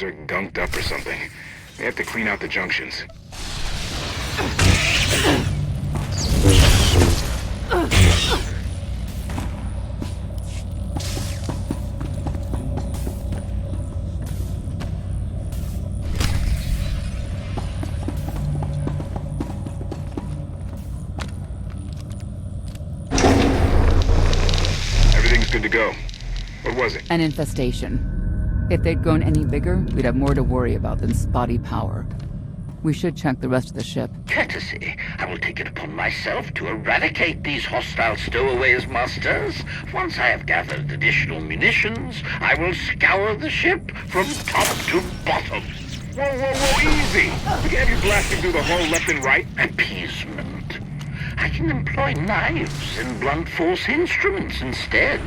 relays are gunked up or something. They have to clean out the junctions. Everything's good to go. What was it? An infestation. If they'd grown any bigger, we'd have more to worry about than spotty power. We should check the rest of the ship. Courtesy. I will take it upon myself to eradicate these hostile stowaways, masters. Once I have gathered additional munitions, I will scour the ship from top to bottom. Whoa, easy! We can have you blasting through the hull left and right. Appeasement. I can employ knives and blunt force instruments instead.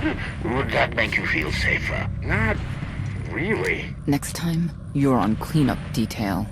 Would that make you feel safer? Not really. Next time, you're on cleanup detail.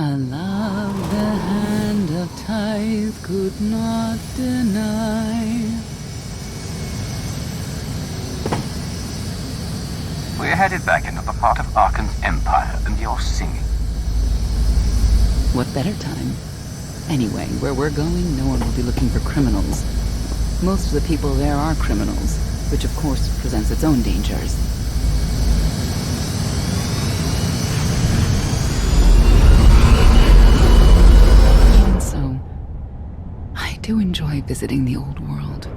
A love the hand of tithe could not deny. We're headed back into the part of Arkan's empire, and you're singing. What better time? Anyway, where we're going, no one will be looking for criminals. Most of the people there are criminals, which of course presents its own dangers. Even so, I do enjoy visiting the old world.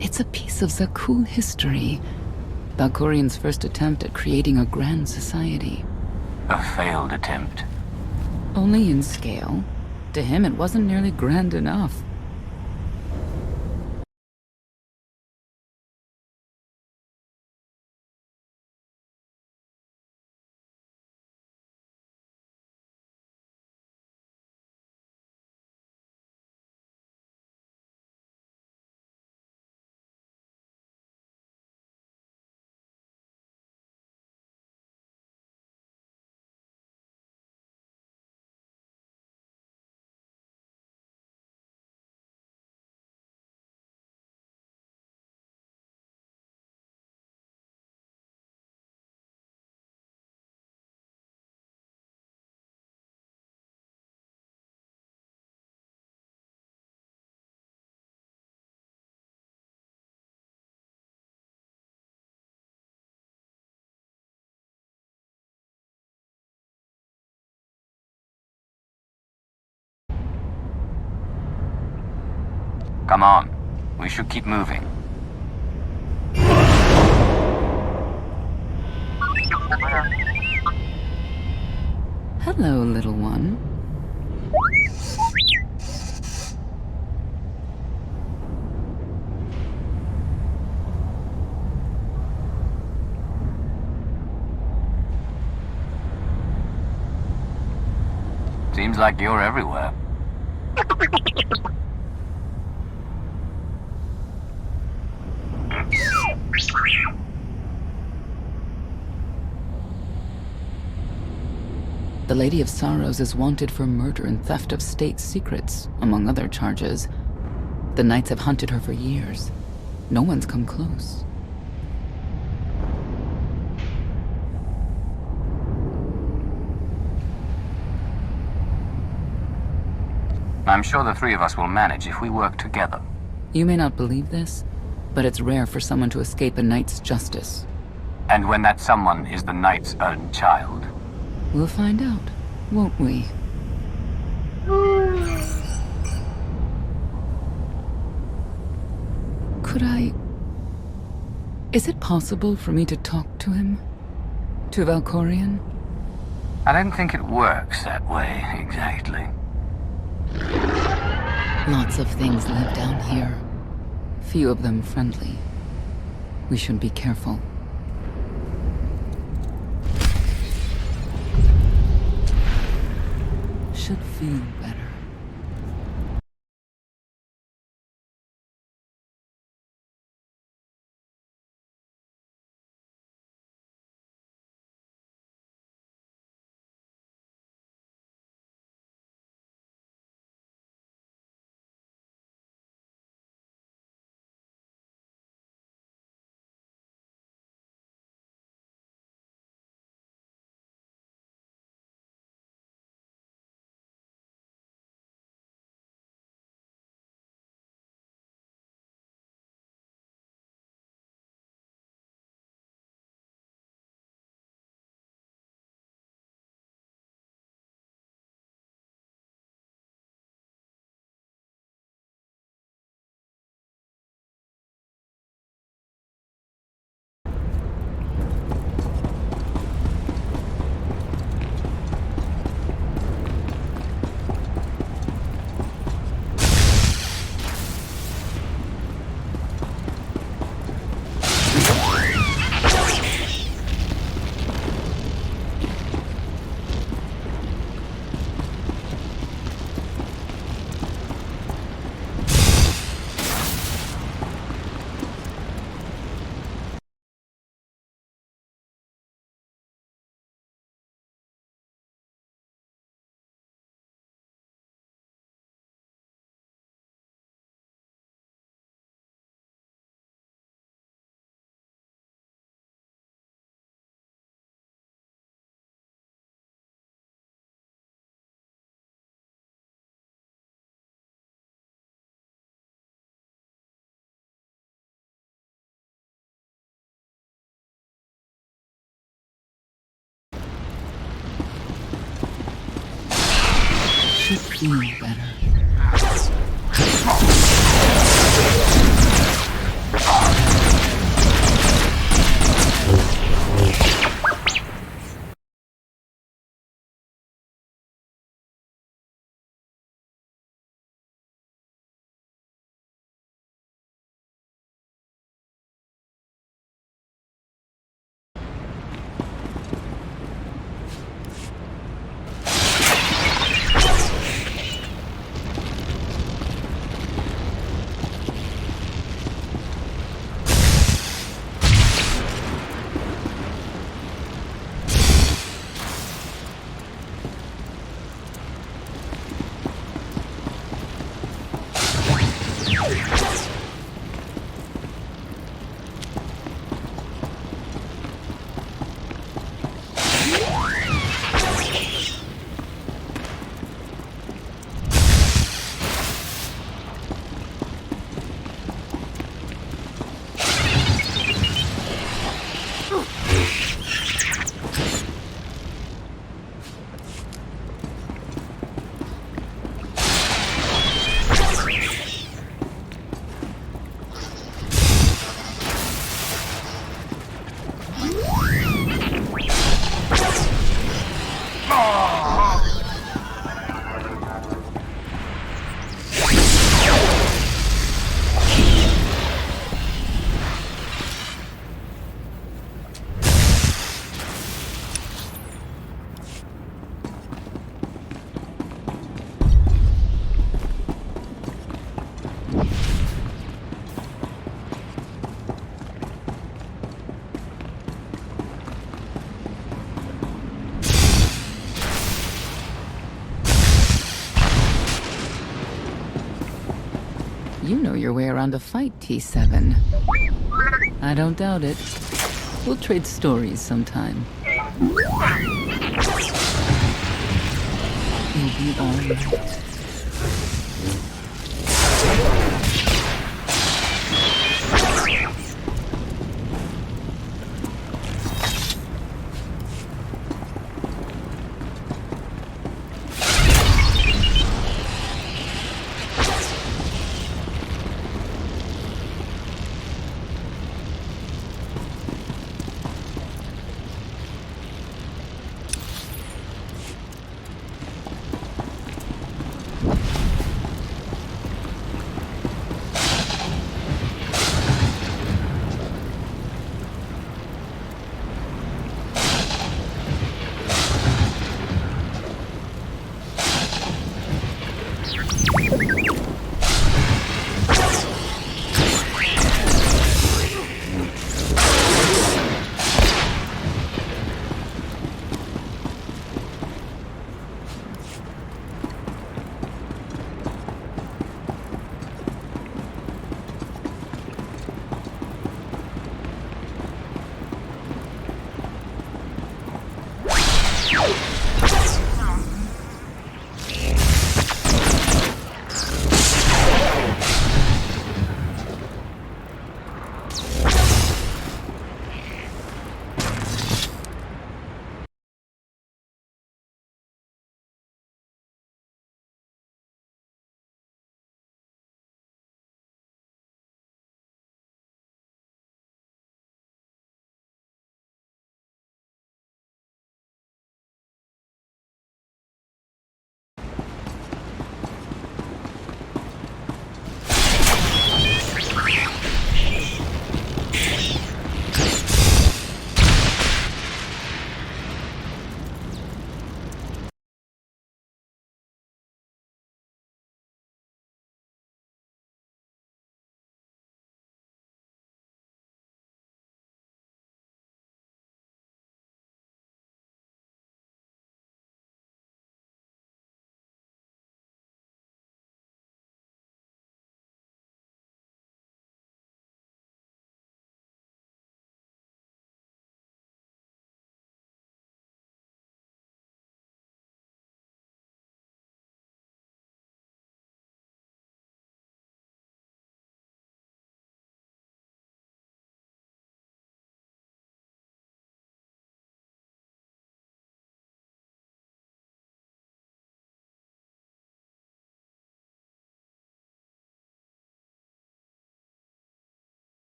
It's a piece of Zakul history. Valkorian's first attempt at creating a grand society. A failed attempt. Only in scale. To him, it wasn't nearly grand enough. Come on. We should keep moving. Hello, little one. Seems like you're everywhere. The Lady of Sorrows is wanted for murder and theft of state secrets, among other charges. The Knights have hunted her for years. No one's come close. I'm sure the three of us will manage if we work together. You may not believe this, but it's rare for someone to escape a knight's justice. And when that someone is the knight's own child. We'll find out, won't we? Could I... Is it possible for me to talk to him? To Valkorian? I don't think it works that way, exactly. Lots of things live down here. Few of them friendly. We should be careful. Should feel better. feel better. You know your way around a fight, T7. I don't doubt it. We'll trade stories sometime. You'll be all right.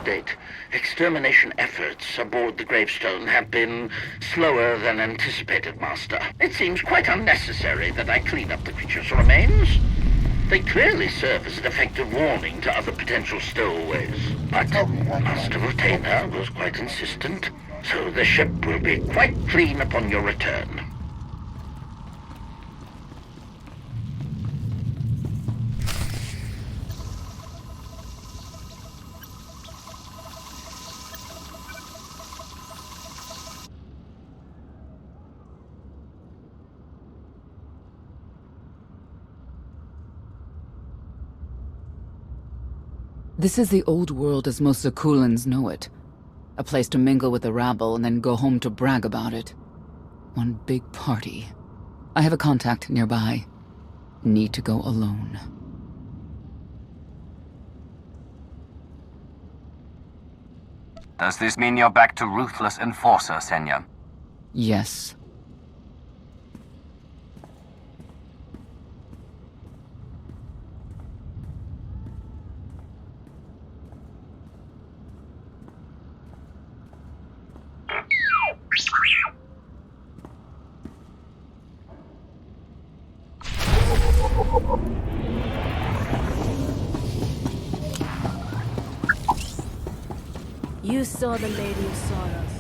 state. Extermination efforts aboard the gravestone have been slower than anticipated, Master. It seems quite unnecessary that I clean up the creature's remains. They clearly serve as an effective warning to other potential stowaways. But Master Retainer was quite insistent, so the ship will be quite clean upon your return. This is the old world as most Zakulans know it. A place to mingle with the rabble and then go home to brag about it. One big party. I have a contact nearby. Need to go alone. Does this mean you're back to ruthless enforcer, Senya? Yes. You saw the Lady of Sorrows.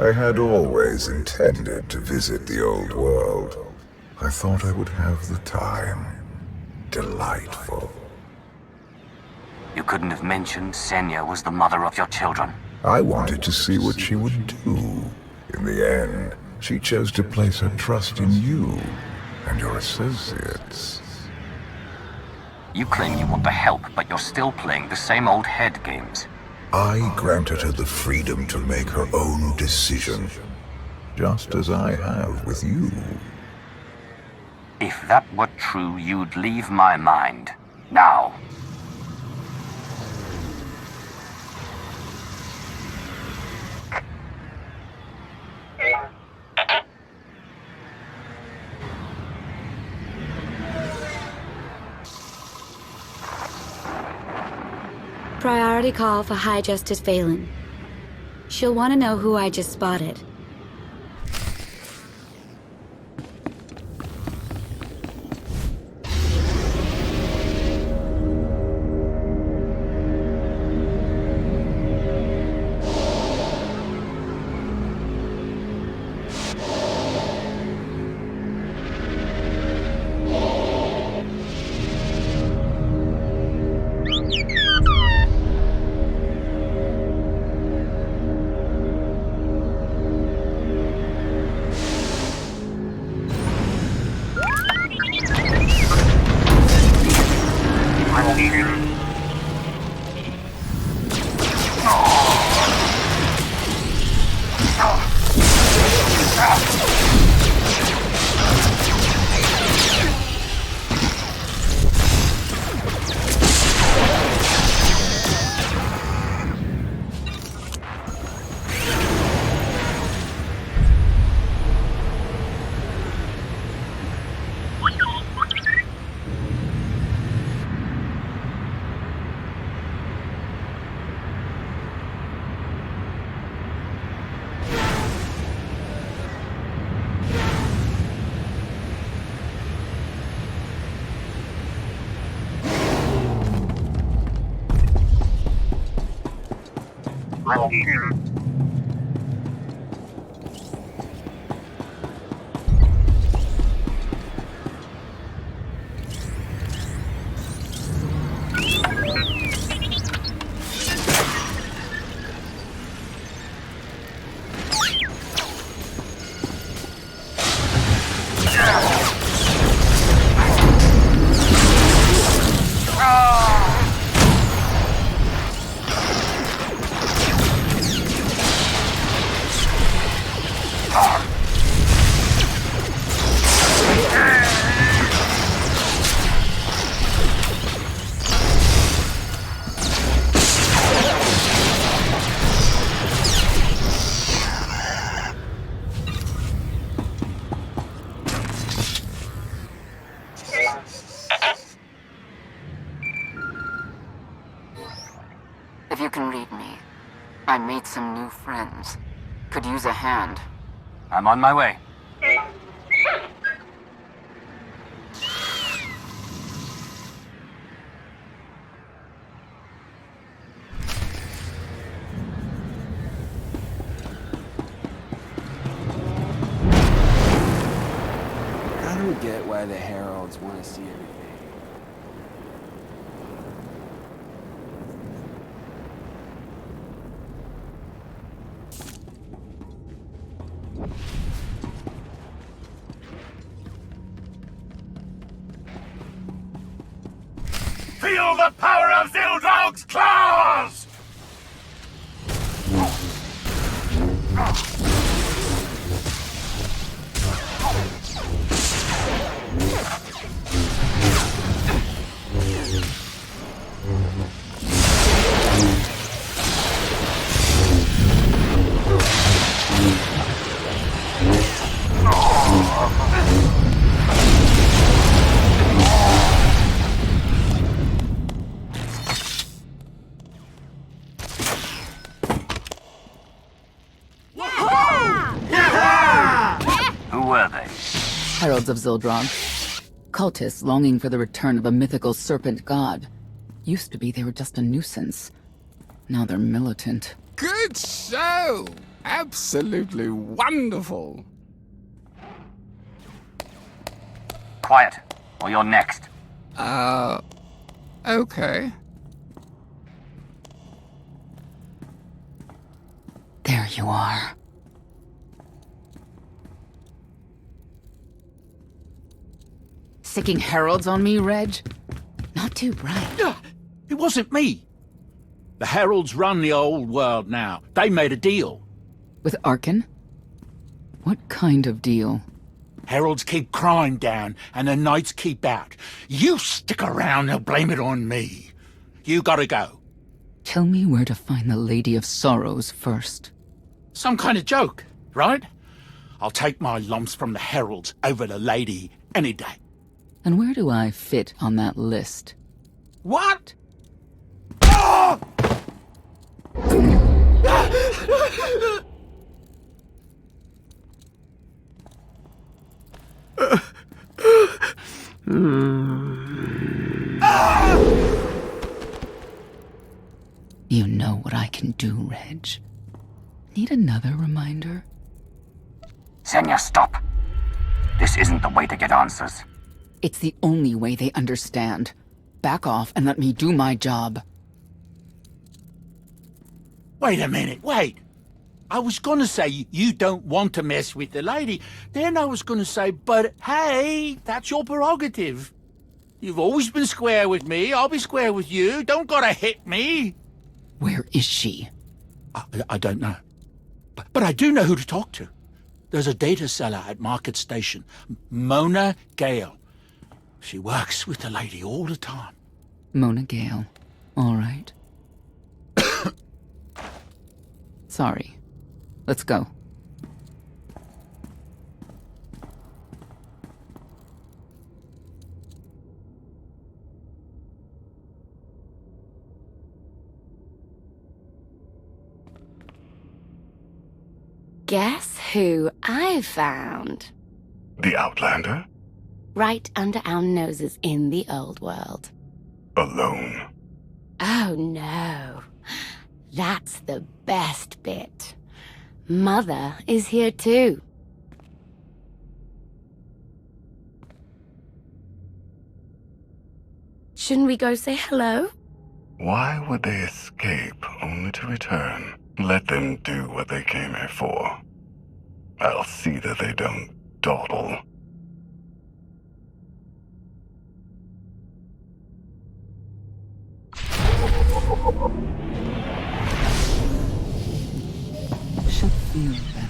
I had always intended to visit the old world. I thought I would have the time. Delightful. You couldn't have mentioned Senya was the mother of your children. I wanted to see what she would do. In the end, she chose to place her trust in you and your associates. You claim you want to help, but you're still playing the same old head games. I granted her the freedom to make her own decision, just as I have with you. If that were true, you'd leave my mind. Now. Priority call for High Justice Phelan. She'll want to know who I just spotted. If you can read me, I made some new friends. Could use a hand. I'm on my way. I don't get why the Heralds want to see everything. Feel the power of Zildrog's claws! Who were they? Heralds of Zildrog. Cultists longing for the return of a mythical serpent god. Used to be they were just a nuisance. Now they're militant. Good show! Absolutely wonderful. Quiet, or you're next. Okay. There you are. Sicking heralds on me, Reg? Not too bright. It wasn't me. The Heralds run the old world now. They made a deal. With Arkin? What kind of deal? Heralds keep crime down, and the Knights keep out. You stick around, they'll blame it on me. You gotta go. Tell me where to find the Lady of Sorrows first. Some kind of joke, right? I'll take my lumps from the Heralds over the Lady any day. And where do I fit on that list? What? Ah! You know what I can do, Reg. Need another reminder? Senya, stop. This isn't the way to get answers. It's the only way they understand. Back off and let me do my job. Wait a minute, wait. I was gonna say you don't want to mess with the lady. Then I was gonna say, but hey, that's your prerogative. You've always been square with me, I'll be square with you. Don't gotta hit me. Where is she? I don't know. But I do know who to talk to. There's a data seller at Market Station, Mona Gale. She works with the lady all the time. Mona Gale. All right. Sorry. Let's go. Guess who I found? The Outlander? Right under our noses in the old world. Alone? Oh no. That's the best bit. Mother is here too. Shouldn't we go say hello? Why would they escape only to return? Let them do what they came here for. I'll see that they don't dawdle. Should feel better.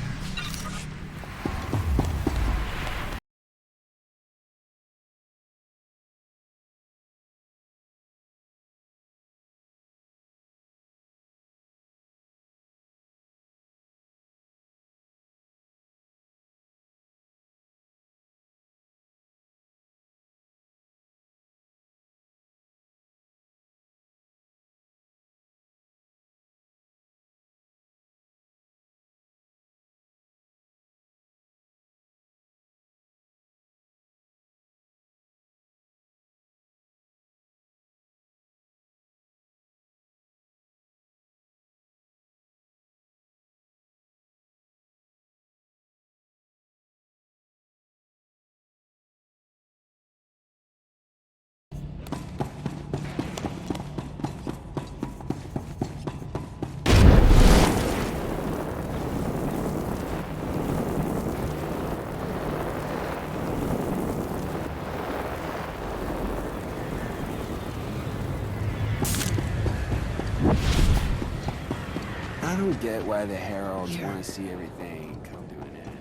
I don't get why the heralds want to see everything come to an end.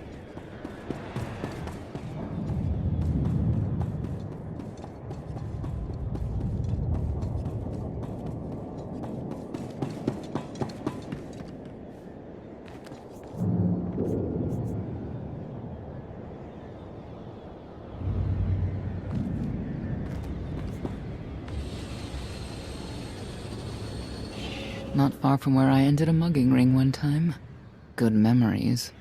Not far from where I ended a mugging ring one time. Good memories.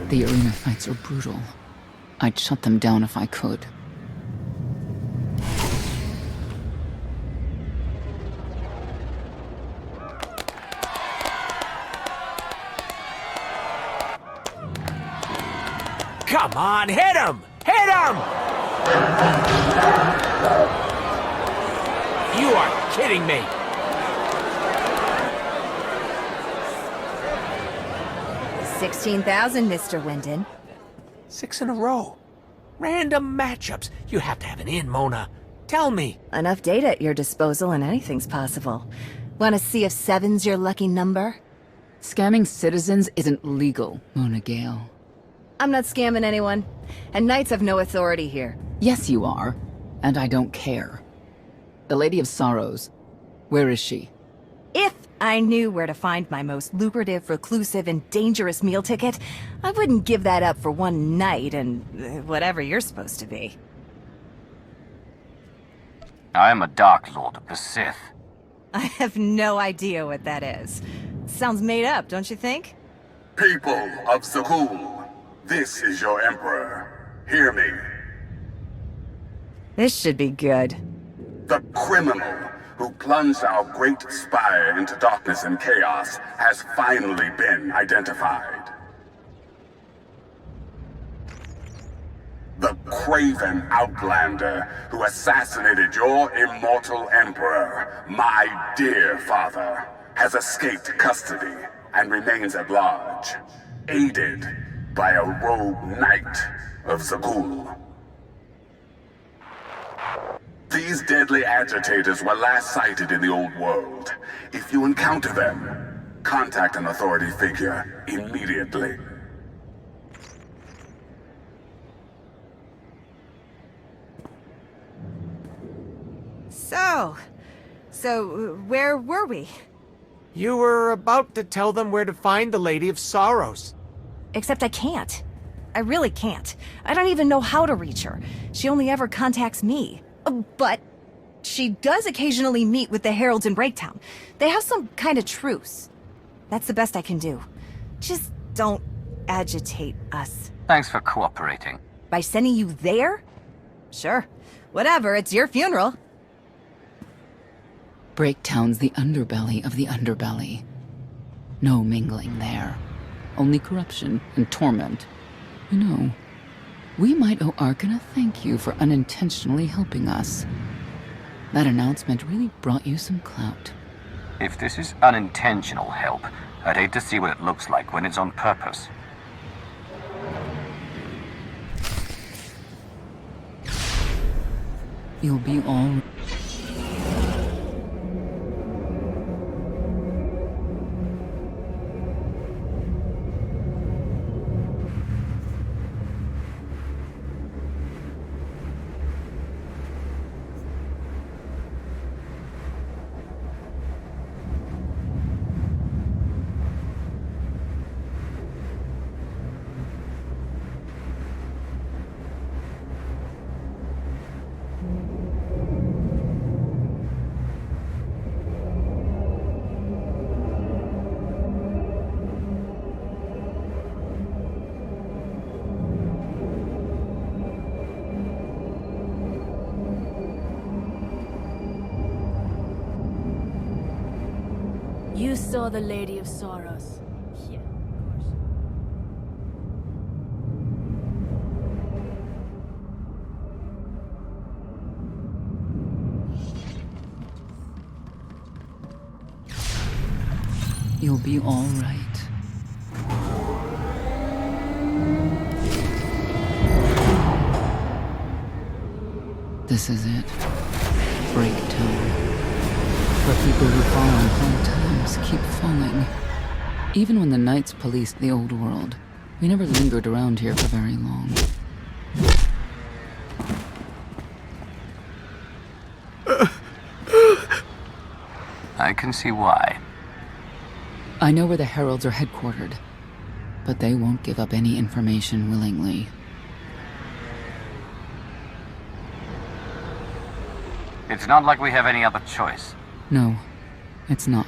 The arena fights are brutal. I'd shut them down if I could. Come on, hit him! Hit him! You are kidding me! 16,000, Mr. Wyndon. 6 in a row. Random matchups. You have to have an in, Mona. Tell me. Enough data at your disposal and anything's possible. Want to see if 7's your lucky number? Scamming citizens isn't legal, Mona Gale. I'm not scamming anyone. And knights have no authority here. Yes, you are. And I don't care. The Lady of Sorrows. Where is she? If I knew where to find my most lucrative, reclusive, and dangerous meal ticket, I wouldn't give that up for one night and whatever you're supposed to be. I am a Dark Lord of the Sith. I have no idea what that is. Sounds made up, don't you think? People of Zakul, this is your Emperor. Hear me. This should be good. The criminal who plunged our great spire into darkness and chaos has finally been identified. The craven outlander who assassinated your immortal emperor, my dear father, has escaped custody and remains at large, aided by a rogue knight of Zakul. These deadly agitators were last sighted in the old world. If you encounter them, contact an authority figure immediately. So where were we? You were about to tell them where to find the Lady of Sorrows. Except I can't. I really can't. I don't even know how to reach her. She only ever contacts me. But she does occasionally meet with the Heralds in Breaktown. They have some kind of truce. That's the best I can do. Just don't agitate us. Thanks for cooperating. By sending you there? Sure. Whatever, it's your funeral. Breaktown's the underbelly of the underbelly. No mingling there. Only corruption and torment. You know, we might owe Arkan a thank you for unintentionally helping us. That announcement really brought you some clout. If this is unintentional help, I'd hate to see what it looks like when it's on purpose. You'll be all... You saw the Lady of Sorrows. Yeah, of course. You'll be all right. This is it. Breaktown. Where people who fall on hard times keep falling. Even when the Knights policed the old world, we never lingered around here for very long. I can see why. I know where the Heralds are headquartered, but they won't give up any information willingly. It's not like we have any other choice. No, it's not.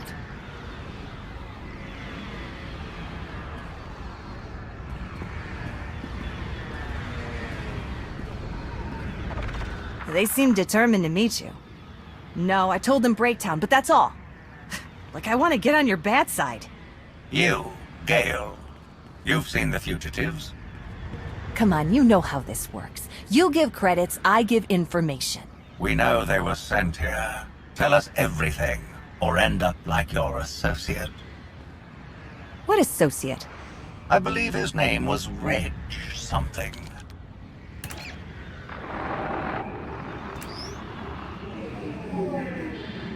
They seem determined to meet you. No, I told them Breaktown, but that's all. Like I want to get on your bad side. You, Gale. You've seen the fugitives. Come on, you know how this works. You give credits, I give information. We know they were sent here. Tell us everything, or end up like your associate. What associate? I believe his name was Reg something.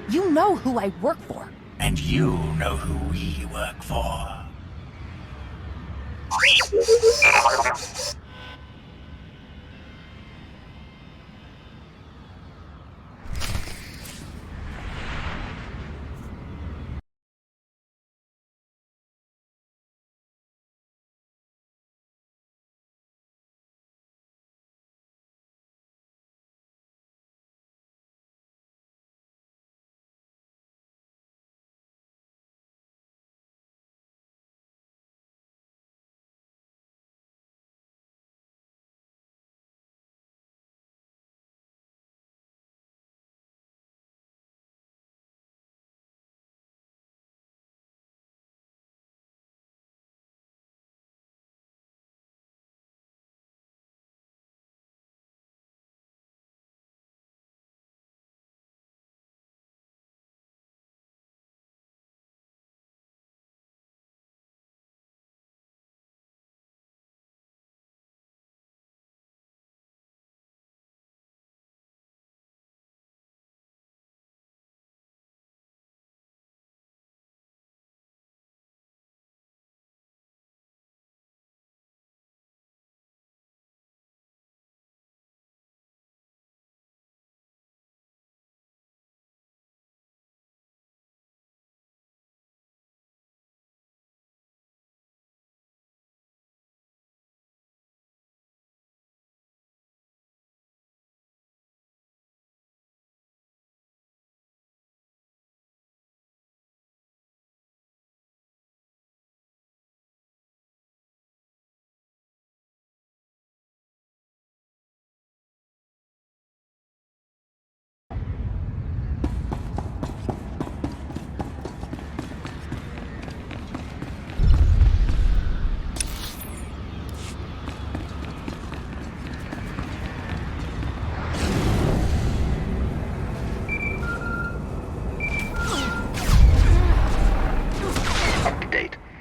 You know who I work for. And you know who we work for.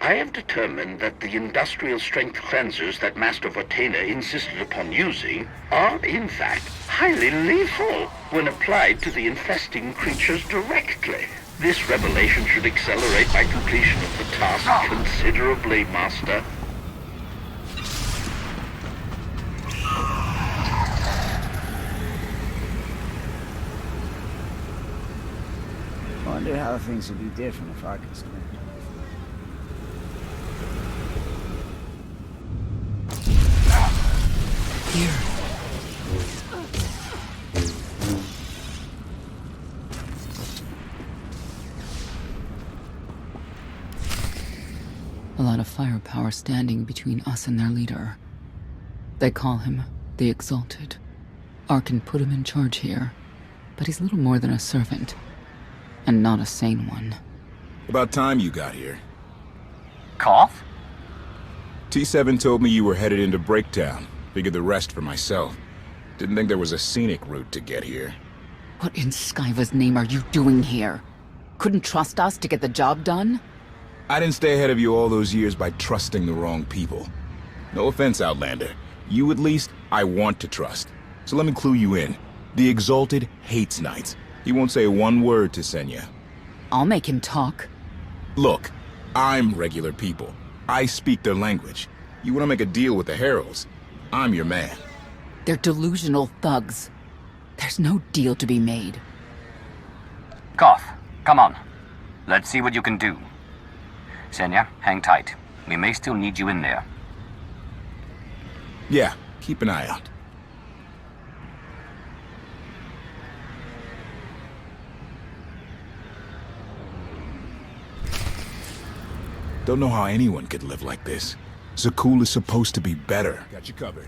I have determined that the industrial strength cleansers that Master Vortena insisted upon using are, in fact, highly lethal when applied to the infesting creatures directly. This revelation should accelerate my completion of the task considerably, Master. Wonder how things would be different if I could swim. Here. A lot of firepower standing between us and their leader. They call him the Exalted. Arkin put him in charge here, but he's little more than a servant, and not a sane one. About time you got here. Koth? T7 told me you were headed into Breaktown. Figured the rest for myself. Didn't think there was a scenic route to get here. What in Skyva's name are you doing here? Couldn't trust us to get the job done? I didn't stay ahead of you all those years by trusting the wrong people. No offense, Outlander. You at least, I want to trust. So let me clue you in. The Exalted hates Knights. He won't say one word to Senya. I'll make him talk. Look, I'm regular people. I speak their language. You want to make a deal with the Heralds? I'm your man. They're delusional thugs. There's no deal to be made. Koth, come on. Let's see what you can do. Senya, hang tight. We may still need you in there. Yeah, keep an eye out. Don't know how anyone could live like this. Zakul is supposed to be better. Got you covered.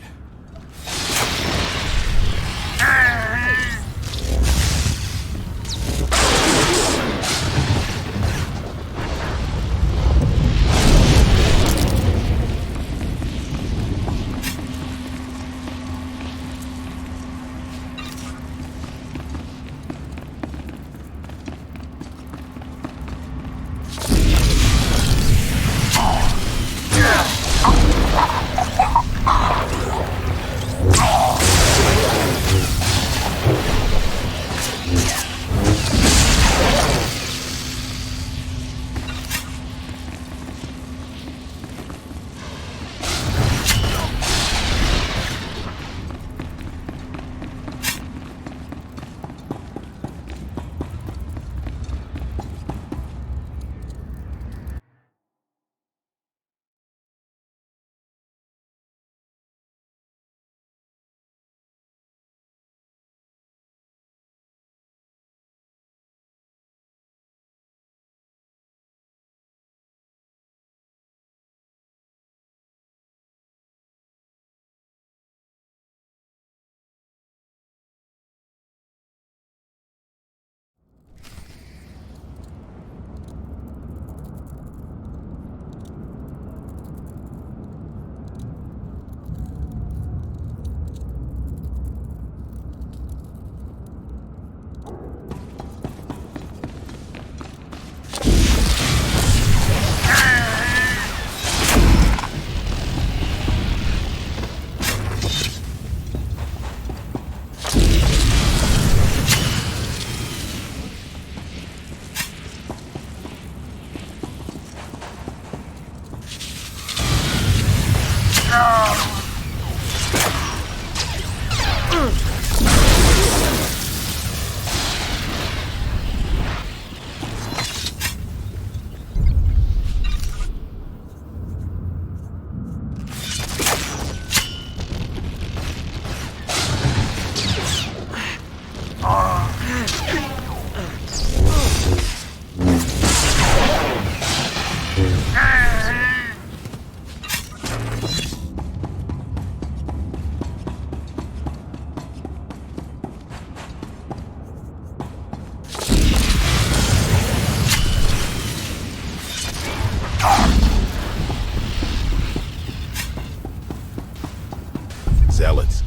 Zealots.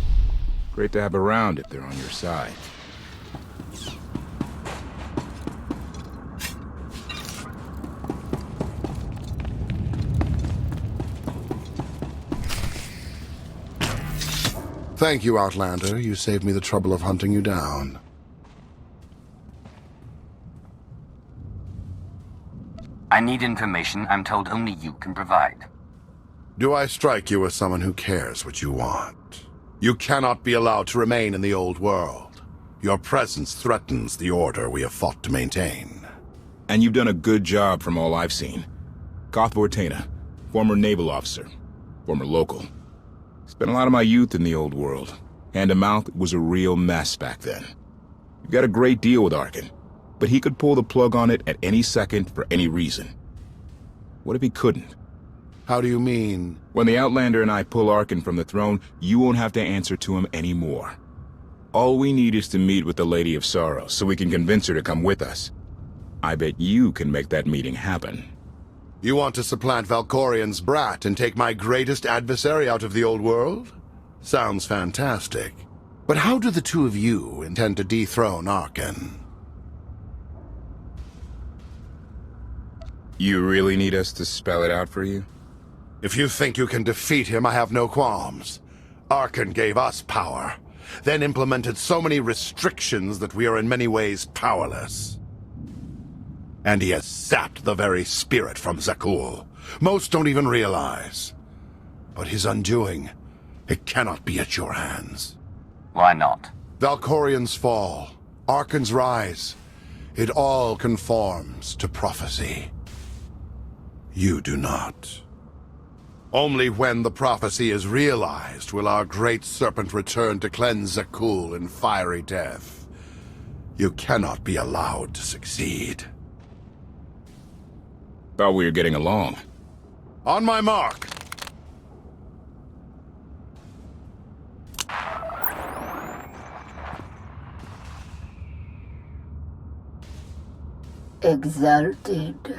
Great to have around if they're on your side. Thank you, Outlander. You saved me the trouble of hunting you down. I need information I'm told only you can provide. Do I strike you as someone who cares what you want? You cannot be allowed to remain in the old world. Your presence threatens the order we have fought to maintain. And you've done a good job from all I've seen. Koth Vortena, former naval officer, former local. Spent a lot of my youth in the old world. Hand-to-mouth was a real mess back then. You've got a great deal with Arkin, but he could pull the plug on it at any second for any reason. What if he couldn't? How do you mean? When the Outlander and I pull Arkin from the throne, you won't have to answer to him anymore. All we need is to meet with the Lady of Sorrows so we can convince her to come with us. I bet you can make that meeting happen. You want to supplant Valkorian's brat and take my greatest adversary out of the old world? Sounds fantastic. But how do the two of you intend to dethrone Arkin? You really need us to spell it out for you? If you think you can defeat him, I have no qualms. Arkin gave us power, then implemented so many restrictions that we are in many ways powerless. And he has sapped the very spirit from Zakul. Most don't even realize. But his undoing, it cannot be at your hands. Why not? Valkorian's fall, Arkin's rise, it all conforms to prophecy. You do not. Only when the prophecy is realized will our great serpent return to cleanse Zakul in fiery death. You cannot be allowed to succeed. Thought we were getting along. On my mark! Exalted.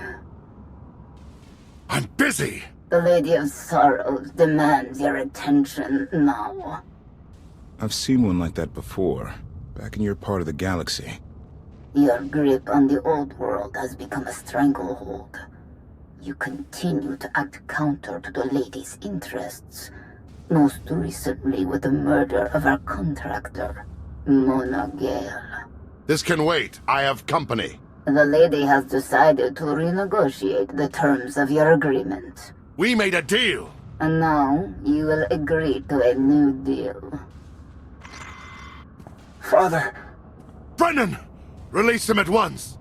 I'm busy! The Lady of Sorrows demands your attention now. I've seen one like that before, back in your part of the galaxy. Your grip on the old world has become a stranglehold. You continue to act counter to the Lady's interests, most recently with the murder of our contractor, Mona Gale. This can wait. I have company. The Lady has decided to renegotiate the terms of your agreement. We made a deal! And now, you will agree to a new deal. Father! Brennan! Release him at once!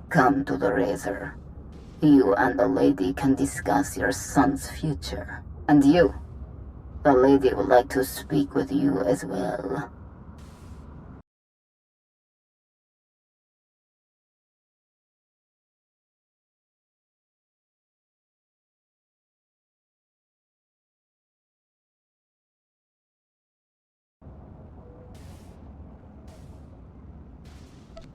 Come to the Razor. You and the Lady can discuss your son's future. And you, the Lady would like to speak with you as well.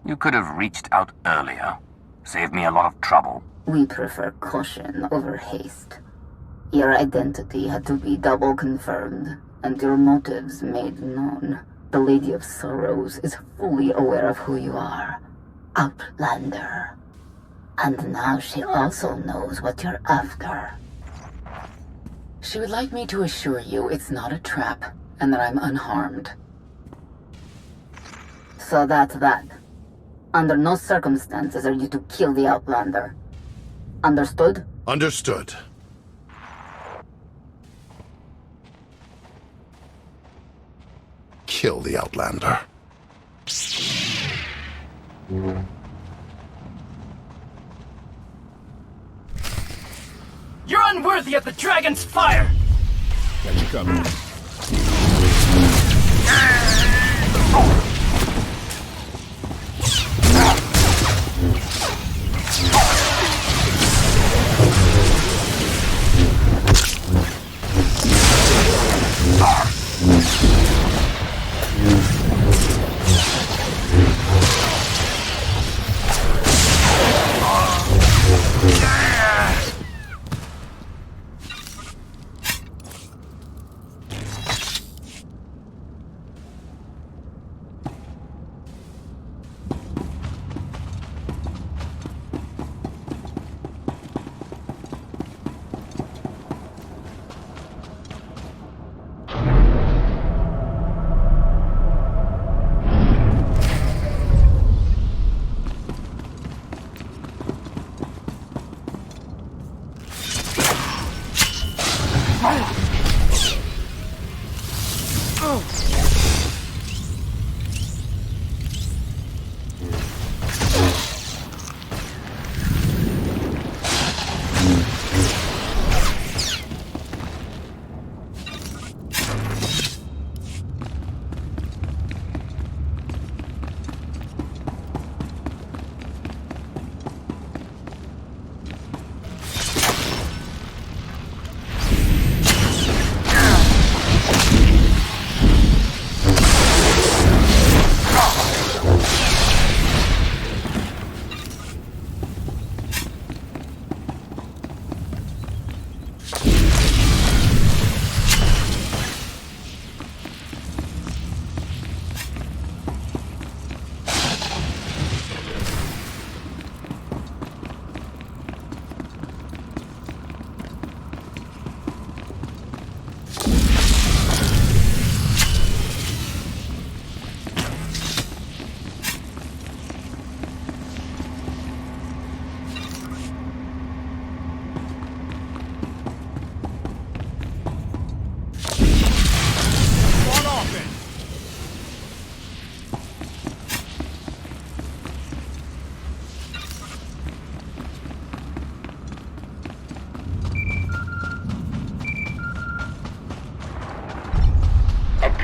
You could have reached out earlier. Saved me a lot of trouble. We prefer caution over haste. Your identity had to be double confirmed, and your motives made known. The Lady of Sorrows is fully aware of who you are. Outlander. And now she also knows what you're after. She would like me to assure you it's not a trap, and that I'm unharmed. So that's that. Under no circumstances are you to kill the Outlander. Understood? Understood. Kill the Outlander. You're unworthy of the dragon's fire! Catch you coming.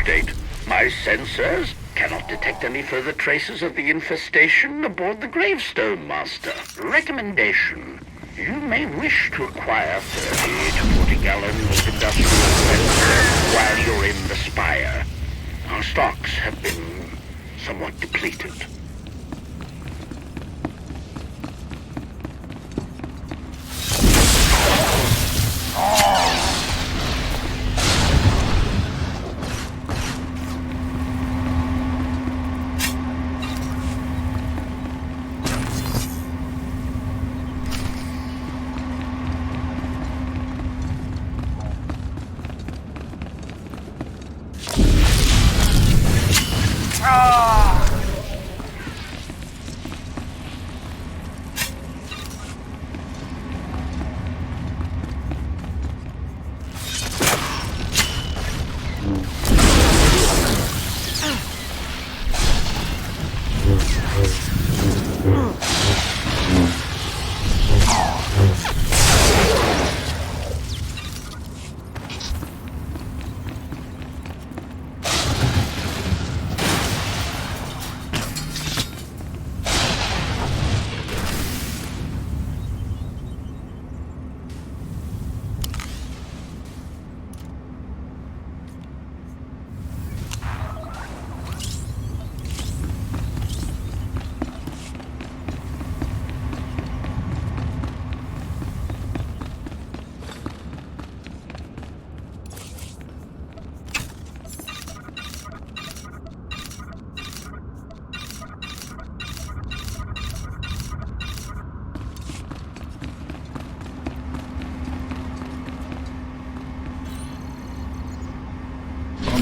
Update. My sensors cannot detect any further traces of the infestation aboard the Gravestone Master. Recommendation. You may wish to acquire 30 to 40 gallons of industrial sensor while you're in the Spire. Our stocks have been somewhat depleted.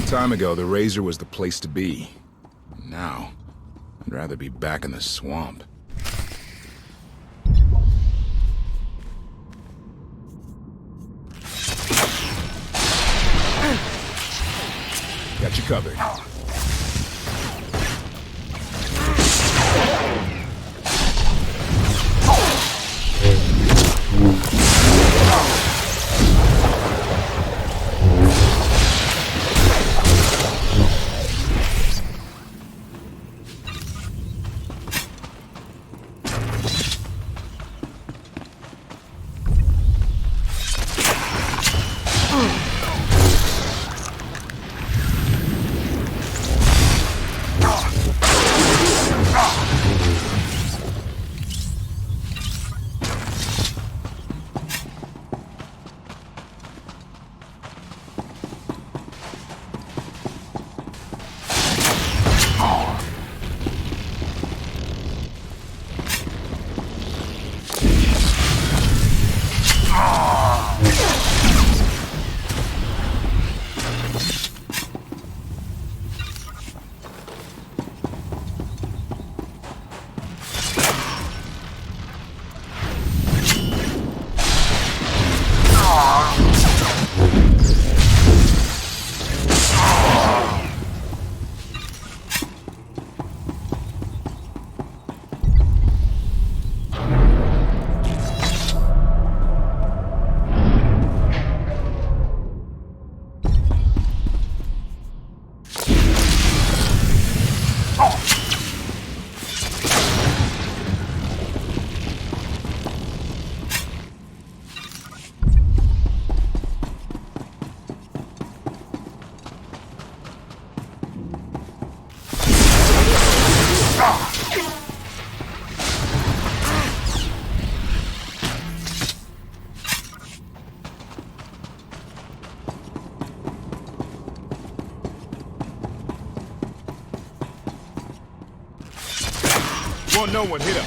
Time ago, the Razor was the place to be. Now, I'd rather be back in the swamp. Got you covered. no one, hit him.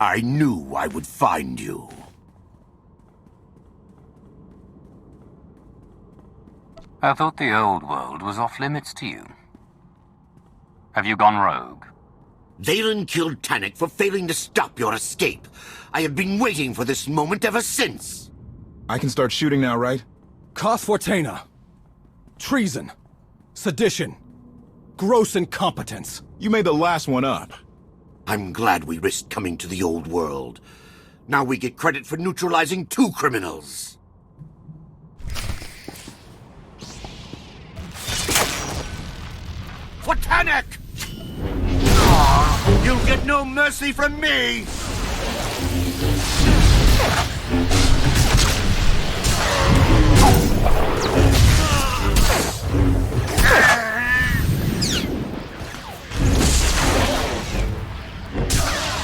I knew I would find you. I thought the old world was off limits to you. Have you gone rogue? Valen killed Tannic for failing to stop your escape. I have been waiting for this moment ever since. I can start shooting now, right? Koth Fortena. Treason. Sedition. Gross incompetence. You made the last one up. I'm glad we risked coming to the old world. Now we get credit for neutralizing 2 criminals. For Tannic! You'll get no mercy from me!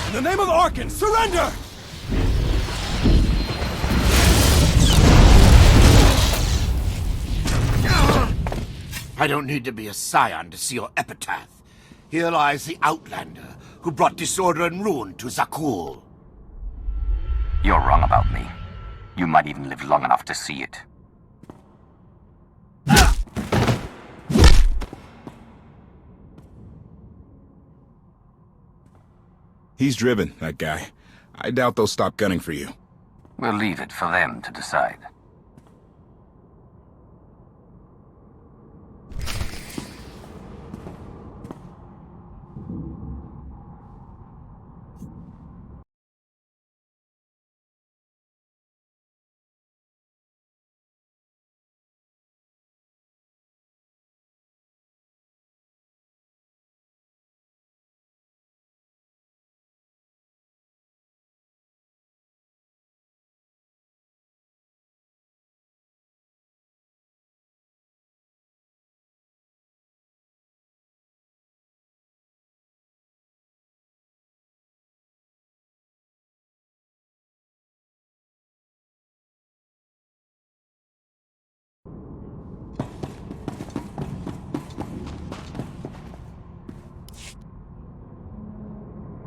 In the name of Arkan, surrender! I don't need to be a scion to see your epitaph. Here lies the Outlander, who brought disorder and ruin to Zakul. You're wrong about me. You might even live long enough to see it. He's driven, that guy. I doubt they'll stop gunning for you. We'll leave it for them to decide.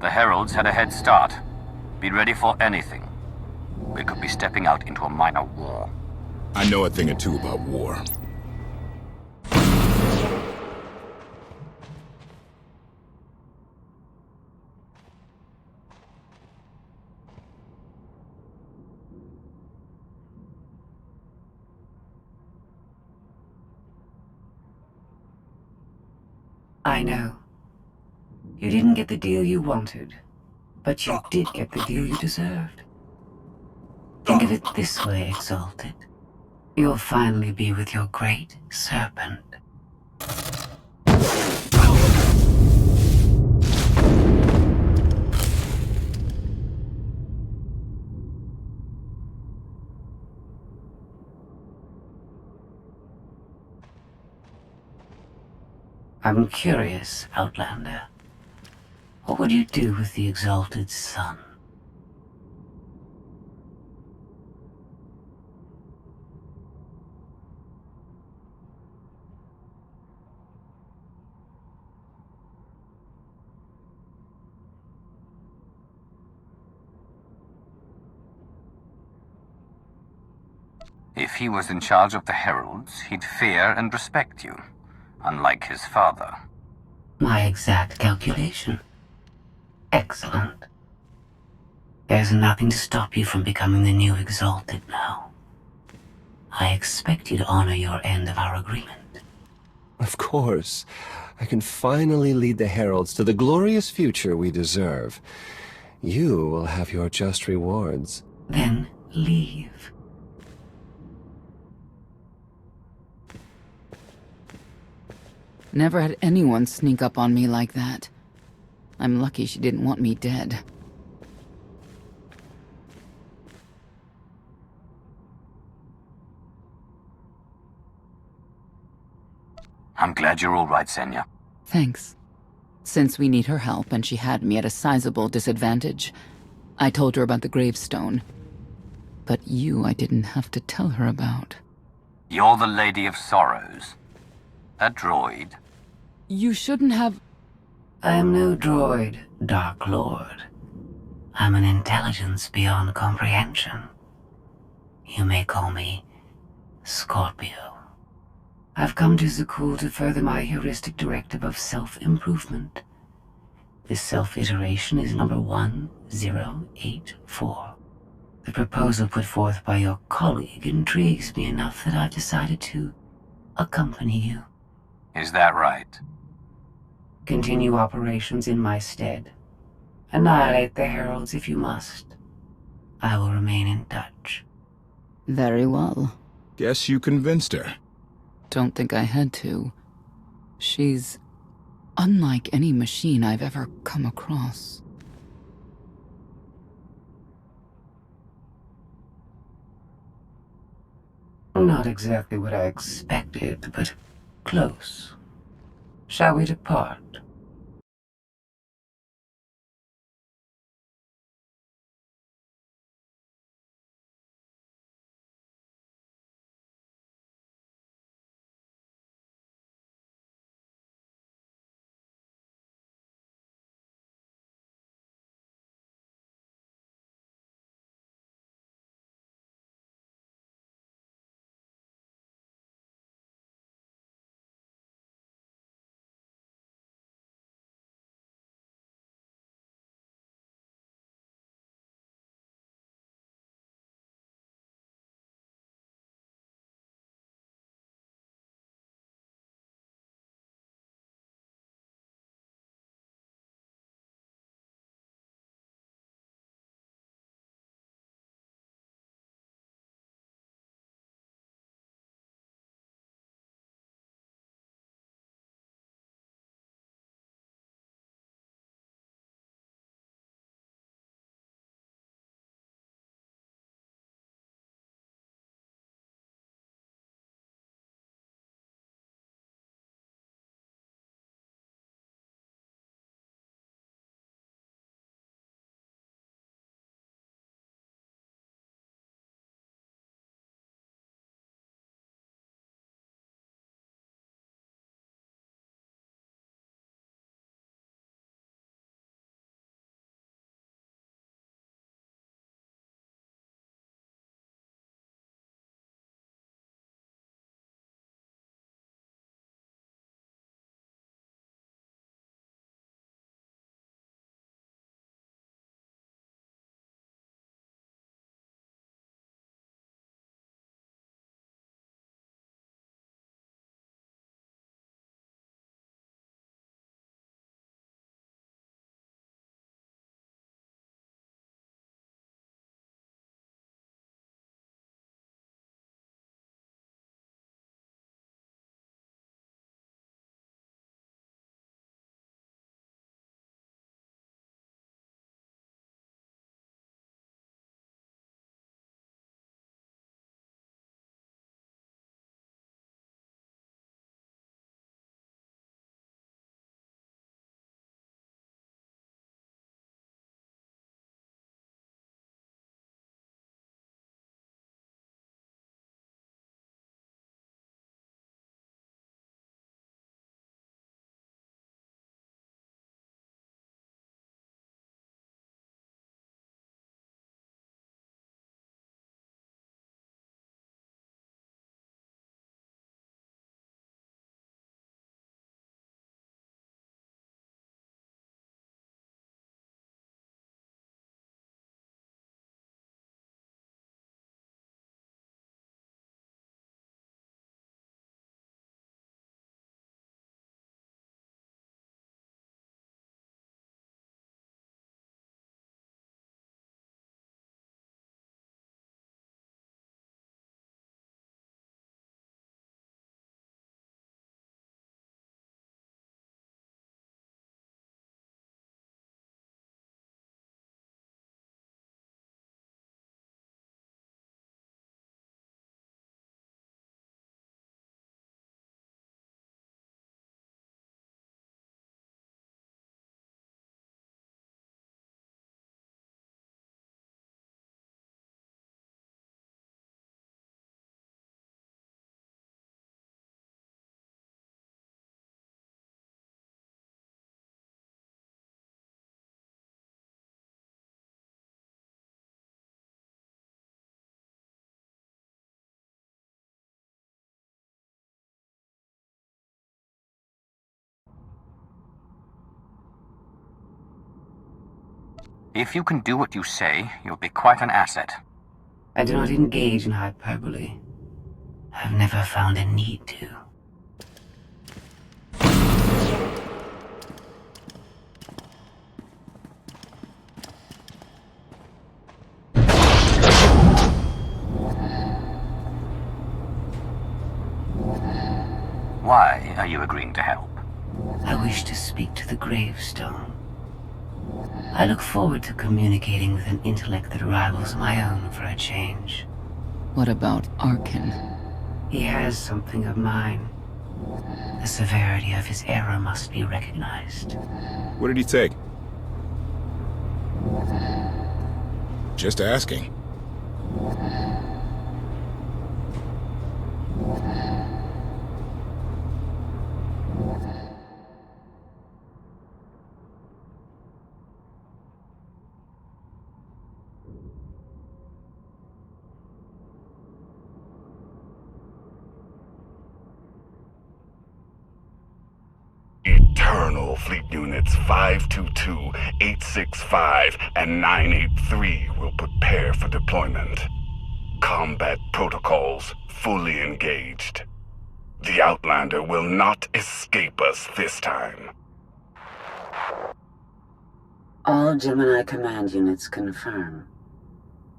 The Heralds had a head start. Be ready for anything. We could be stepping out into a minor war. I know a thing or two about war. I know. You didn't get the deal you wanted, but you did get the deal you deserved. Think of it this way, Exalted. You'll finally be with your great serpent. I'm curious, Outlander. What would you do with the Exalted Sun? If he was in charge of the Heralds, he'd fear and respect you, unlike his father. My exact calculation. Excellent. There's nothing to stop you from becoming the new Exalted now. I expect you to honor your end of our agreement. Of course. I can finally lead the Heralds to the glorious future we deserve. You will have your just rewards. Then leave. Never had anyone sneak up on me like that. I'm lucky she didn't want me dead. I'm glad you're all right, Senya. Thanks. Since we need her help and she had me at a sizable disadvantage, I told her about the gravestone. But you I didn't have to tell her about. You're the Lady of Sorrows. A droid. You shouldn't have... I am no droid, Dark Lord. I'm an intelligence beyond comprehension. You may call me Scorpio. I've come to Zakul to further my heuristic directive of self-improvement. This self-iteration is number 1084. The proposal put forth by your colleague intrigues me enough that I've decided to accompany you. Is that right? Continue operations in my stead. Annihilate the Heralds if you must. I will remain in touch. Very well. Guess you convinced her. Don't think I had to. She's unlike any machine I've ever come across. Not exactly what I expected, but close. Shall we depart? If you can do what you say, you'll be quite an asset. I do not engage in hyperbole. I've never found a need to. Why are you agreeing to help? I wish to speak to the gravestone. I look forward to communicating with an intellect that rivals my own for a change. What about Arkin? He has something of mine. The severity of his error must be recognized. What did he take? Just asking. Eternal Fleet Units 522, 865, and 983 will prepare for deployment. Combat protocols fully engaged. The Outlander will not escape us this time. All Gemini command units confirm.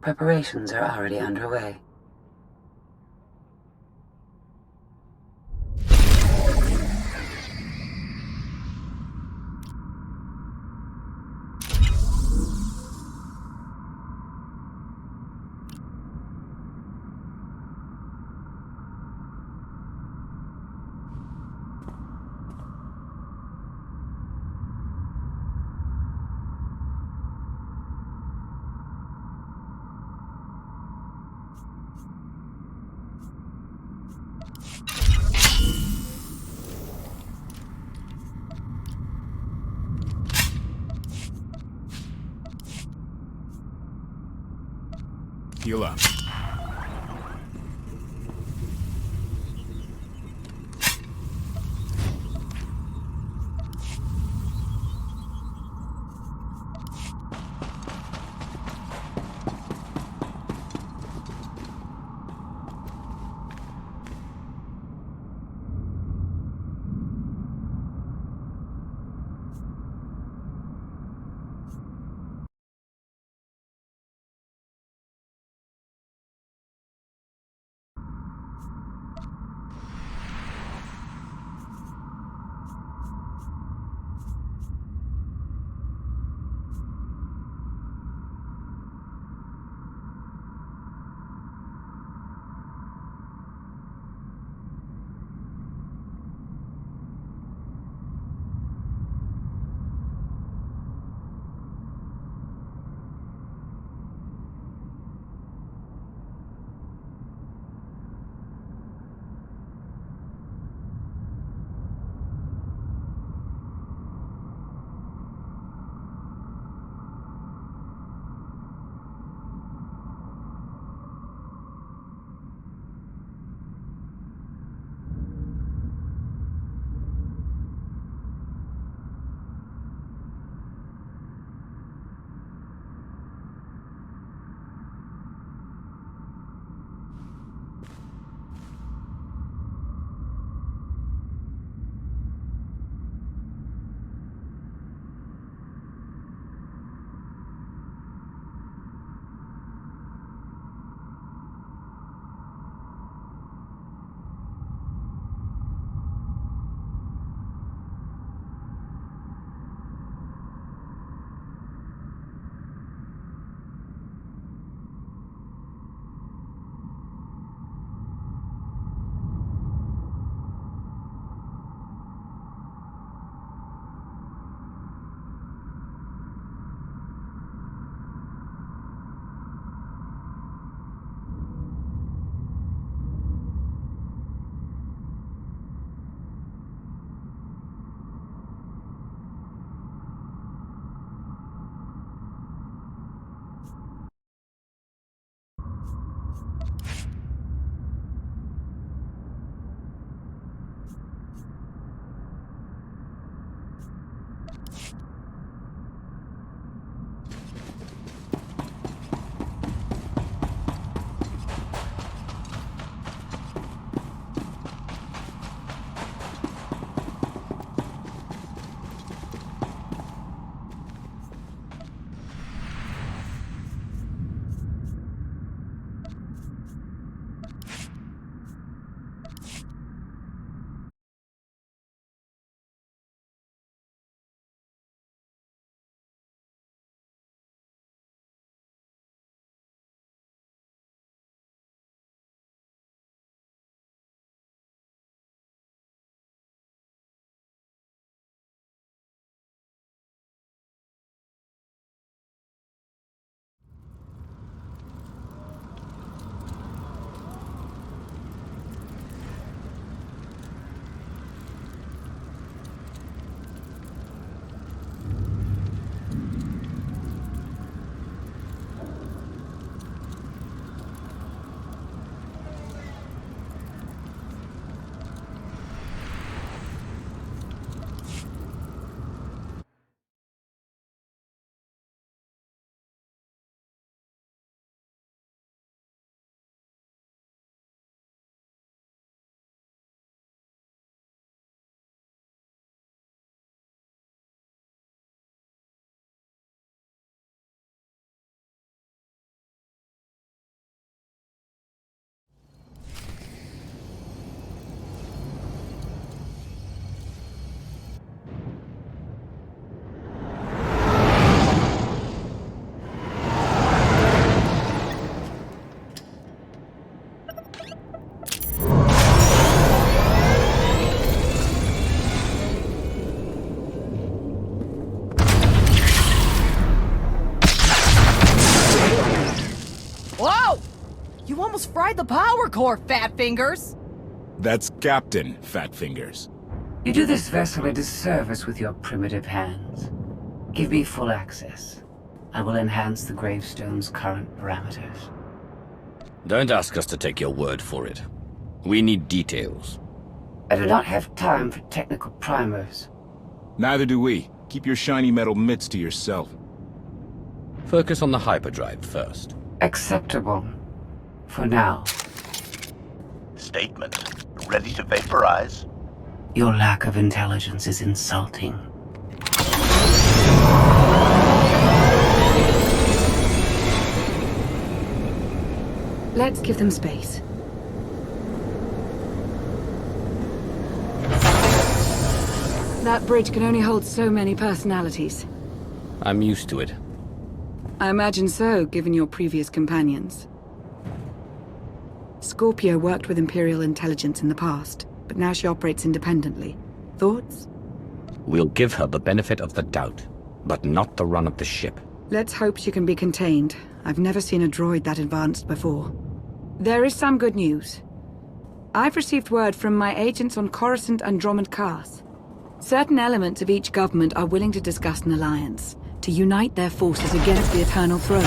Preparations are already underway. Heal up. You almost fried the power core, Fat Fingers! That's Captain Fat Fingers. You do this vessel a disservice with your primitive hands. Give me full access. I will enhance the gravestone's current parameters. Don't ask us to take your word for it. We need details. I do not have time for technical primers. Neither do we. Keep your shiny metal mitts to yourself. Focus on the hyperdrive first. Acceptable. For now. Statement. Ready to vaporize? Your lack of intelligence is insulting. Let's give them space. That bridge can only hold so many personalities. I'm used to it. I imagine so, given your previous companions. Scorpio worked with Imperial intelligence in the past, but now she operates independently. Thoughts? We'll give her the benefit of the doubt, but not the run of the ship. Let's hope she can be contained. I've never seen a droid that advanced before. There is some good news. I've received word from my agents on Coruscant and Dromund Kaas. Certain elements of each government are willing to discuss an alliance, to unite their forces against the Eternal Throne.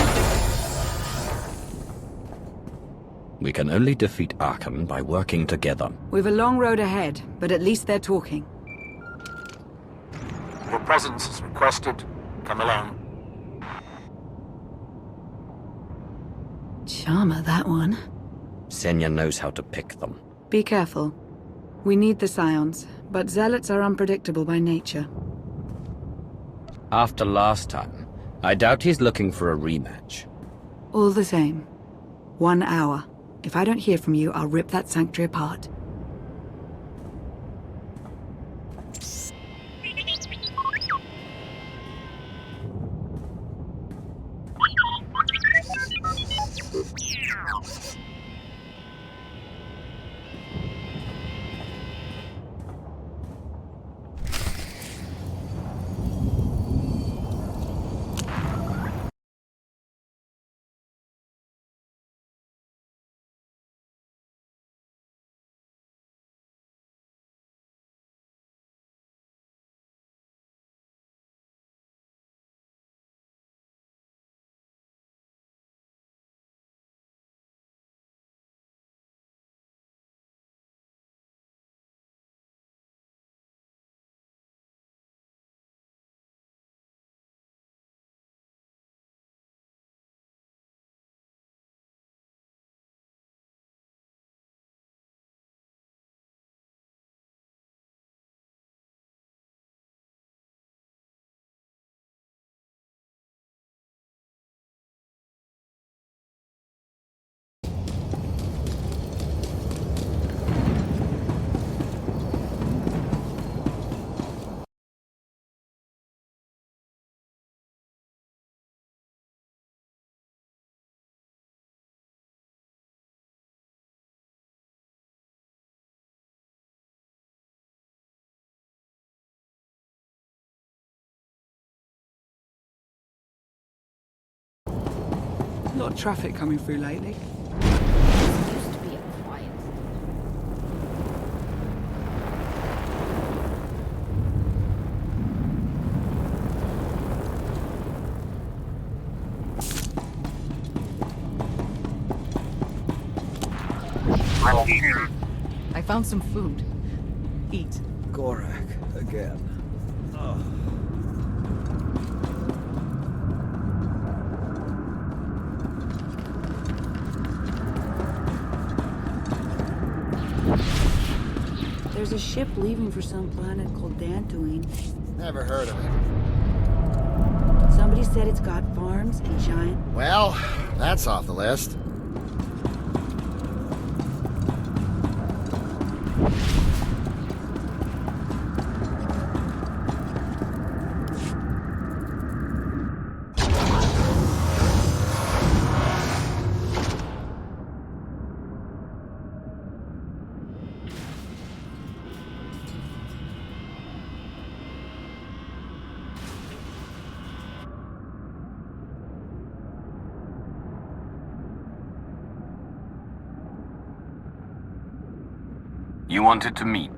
We can only defeat Arkham by working together. We've a long road ahead, but at least they're talking. Your presence is requested. Come along. Charmer, that one. Senya knows how to pick them. Be careful. We need the Scions, but Zealots are unpredictable by nature. After last time, I doubt he's looking for a rematch. All the same. 1 hour. If I don't hear from you, I'll rip that sanctuary apart. A lot of traffic coming through lately. Used to be a quiet. I found some food. Eat. Gorak, again. Ugh. There's a ship leaving for some planet called Dantooine. Never heard of it. Somebody said it's got farms and giant... Well, that's off the list. You wanted to meet.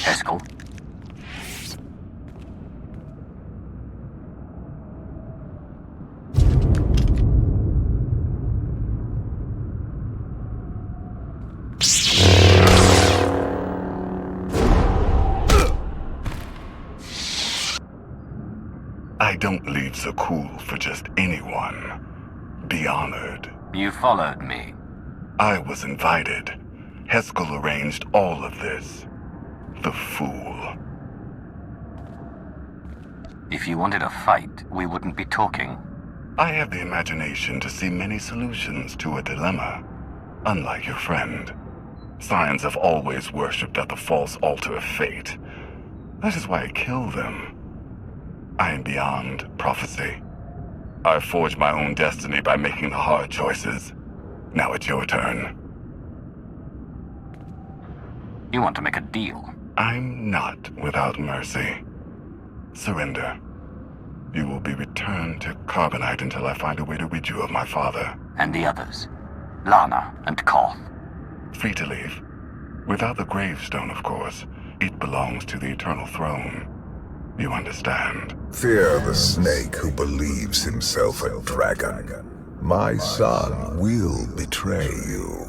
Eskel? I don't leave so cool for just anyone. Be honored. You followed me. I was invited. Heskel arranged all of this. The fool. If you wanted a fight, we wouldn't be talking. I have the imagination to see many solutions to a dilemma. Unlike your friend. Scions have always worshipped at the false altar of fate. That is why I kill them. I am beyond prophecy. I forged my own destiny by making the hard choices. Now it's your turn. You want to make a deal? I'm not without mercy. Surrender. You will be returned to Carbonite until I find a way to rid you of my father. And the others? Lana and Koth? Free to leave. Without the gravestone, of course. It belongs to the Eternal Throne. You understand? Fear the snake who believes himself a dragon. My son will betray you.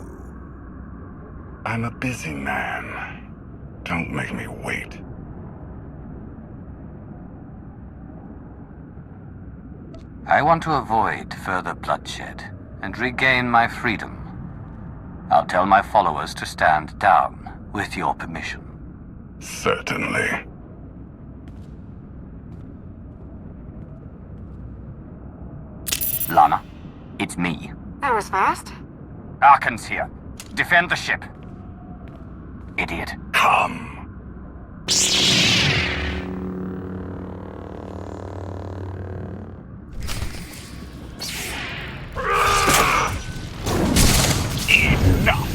I'm a busy man. Don't make me wait. I want to avoid further bloodshed and regain my freedom. I'll tell my followers to stand down, with your permission. Certainly. Lana, it's me. That was fast. Arkan's here. Defend the ship. Idiot. Come. Enough!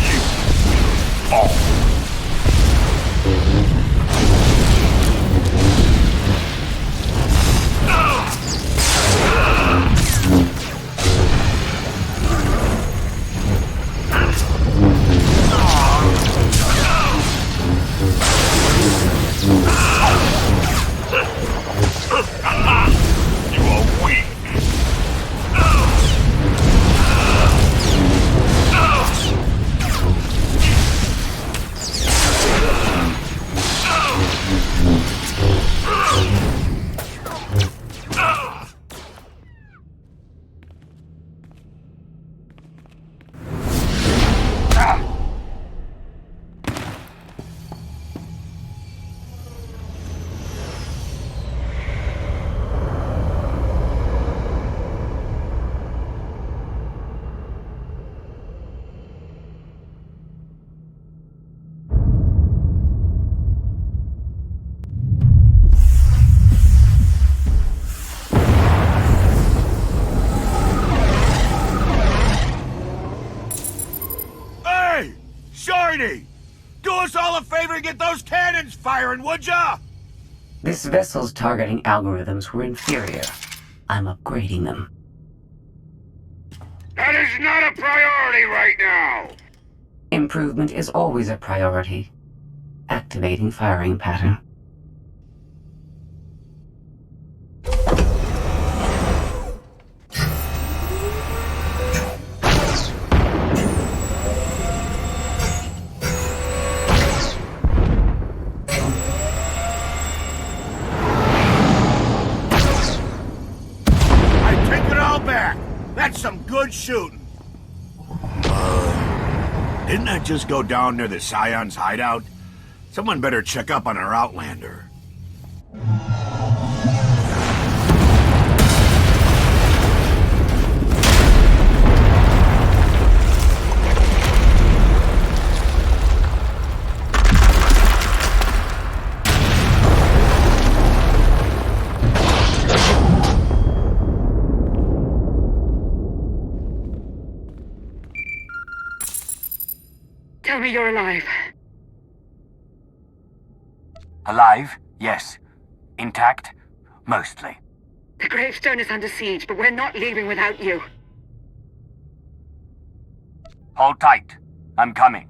You fall! You are weak. Shiny! Do us all a favor and get those cannons firing, would ya? This vessel's targeting algorithms were inferior. I'm upgrading them. That is not a priority right now! Improvement is always a priority. Activating firing pattern. That's some good shooting. Didn't I just go down near the Scion's hideout? Someone better check up on our Outlander. Tell me you're alive. Alive? Yes. Intact? Mostly. The gravestone is under siege, but we're not leaving without you. Hold tight. I'm coming.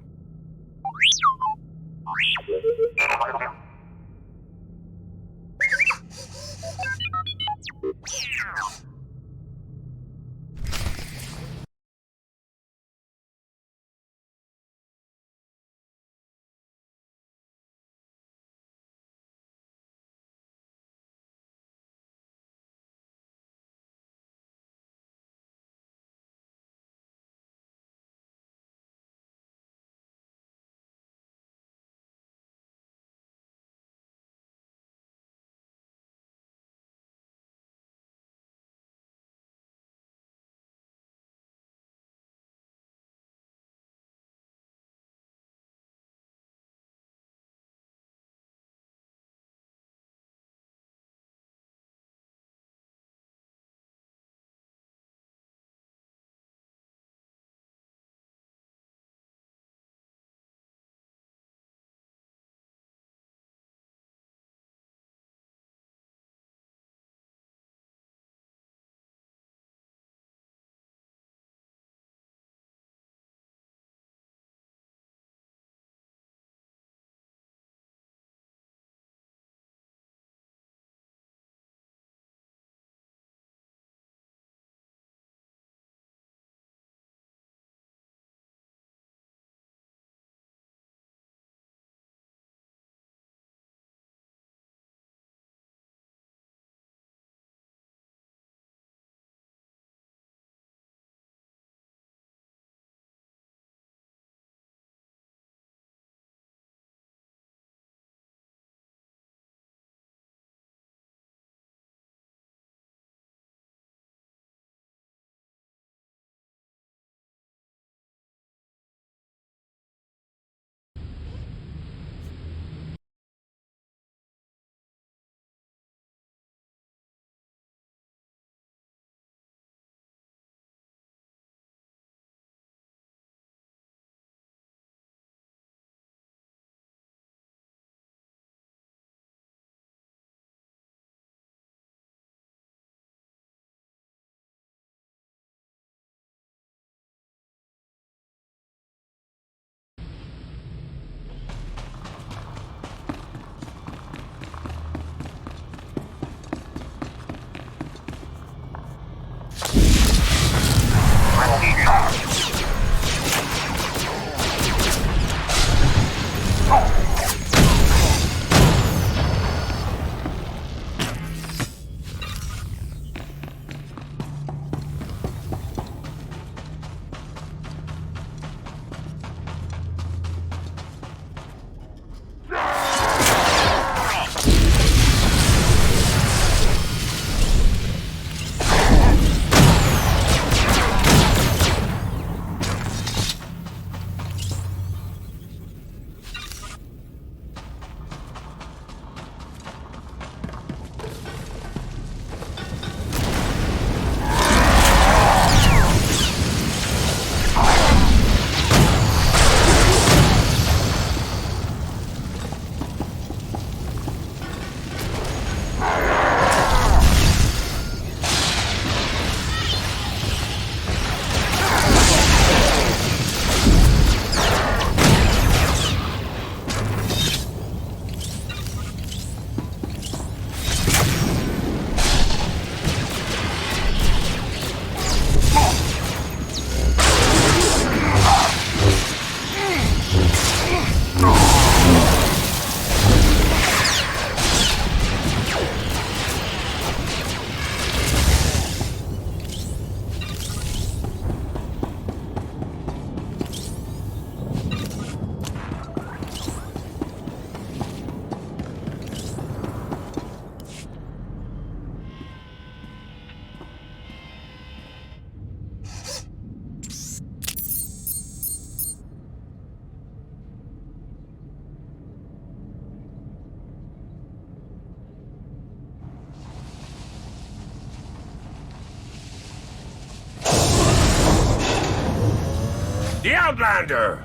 The Outlander!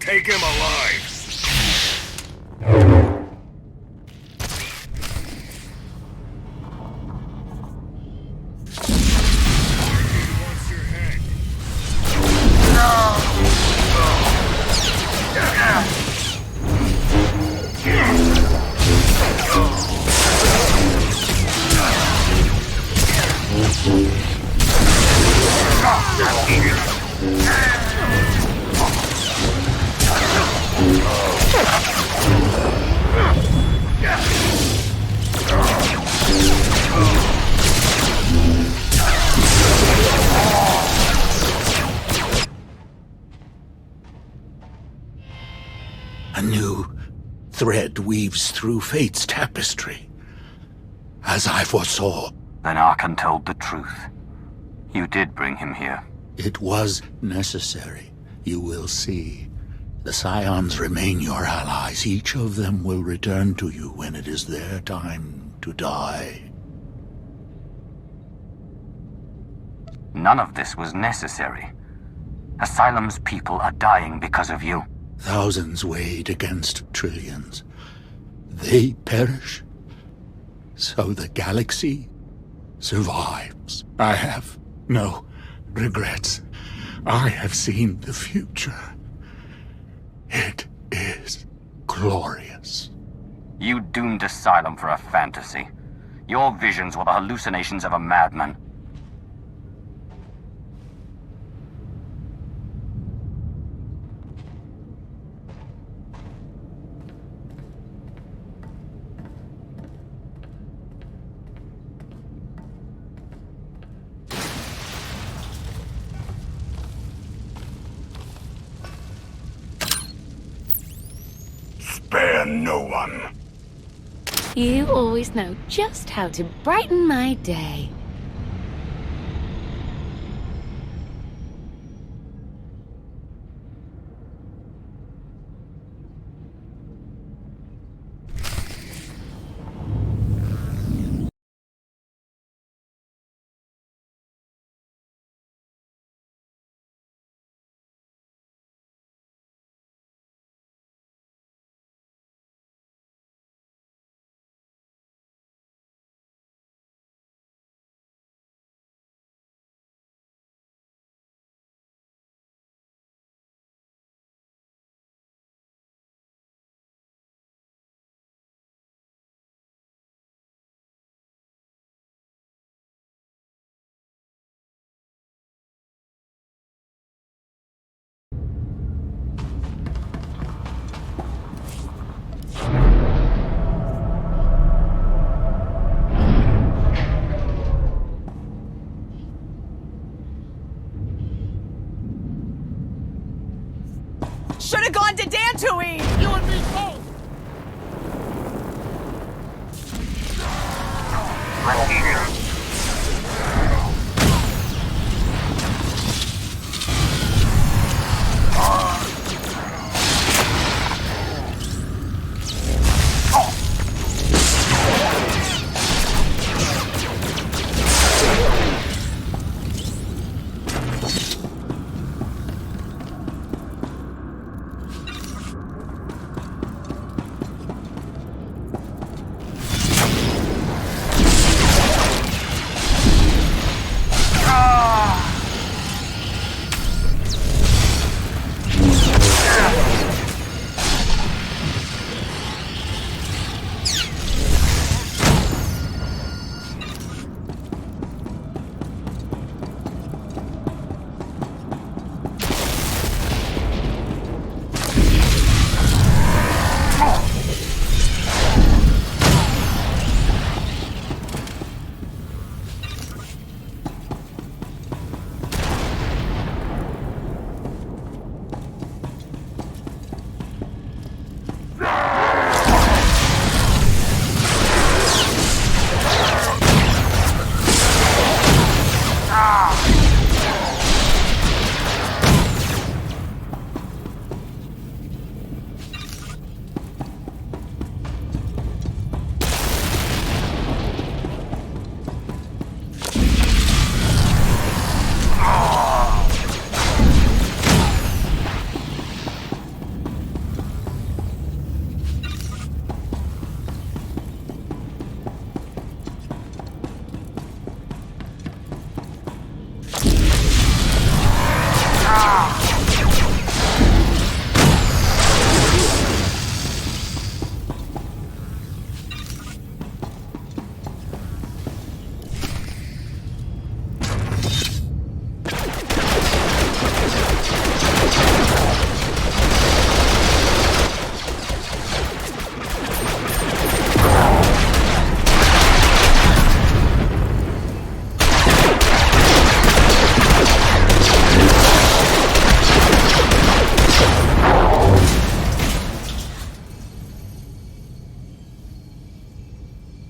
Take him alive! A new thread weaves through fate's tapestry. As I foresaw. Then Arkan told the truth. You did bring him here. It was necessary. You will see. The Scions remain your allies. Each of them will return to you when it is their time to die. None of this was necessary. Asylum's people are dying because of you. Thousands weighed against trillions. They perish, so the galaxy survives. I have no regrets. I have seen the future. It is glorious. You doomed Asylum for a fantasy. Your visions were the hallucinations of a madman. Spare no one. You always know just how to brighten my day.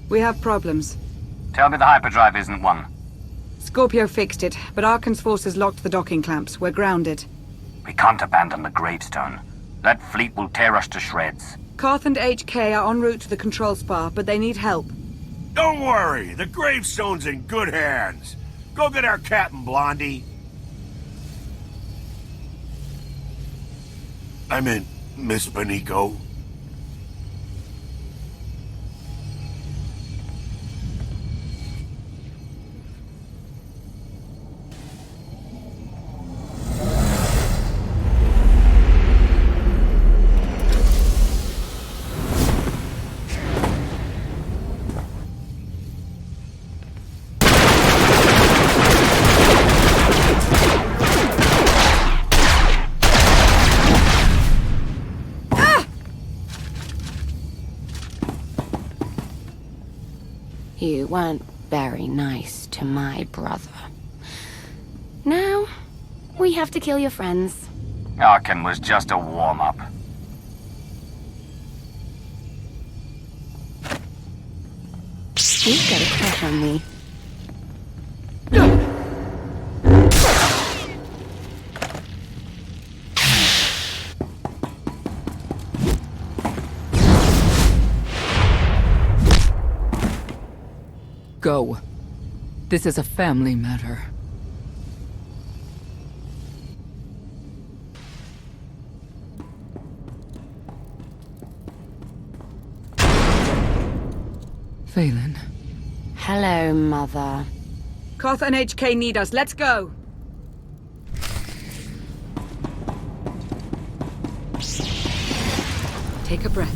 We have problems. Tell me the hyperdrive isn't one. Scorpio fixed it, but Arkan's forces locked the docking clamps. We're grounded. We can't abandon the gravestone. That fleet will tear us to shreds. Karth and HK are en route to the control spar, but they need help. Don't worry, the gravestone's in good hands. Go get our captain, Blondie. I meant Miss Benico. You weren't very nice to my brother. Now, we have to kill your friends. Arkan was just a warm-up. You've got a crush on me. Go. This is a family matter. Phelan. Hello, Mother. Karth and HK need us. Let's go! Take a breath.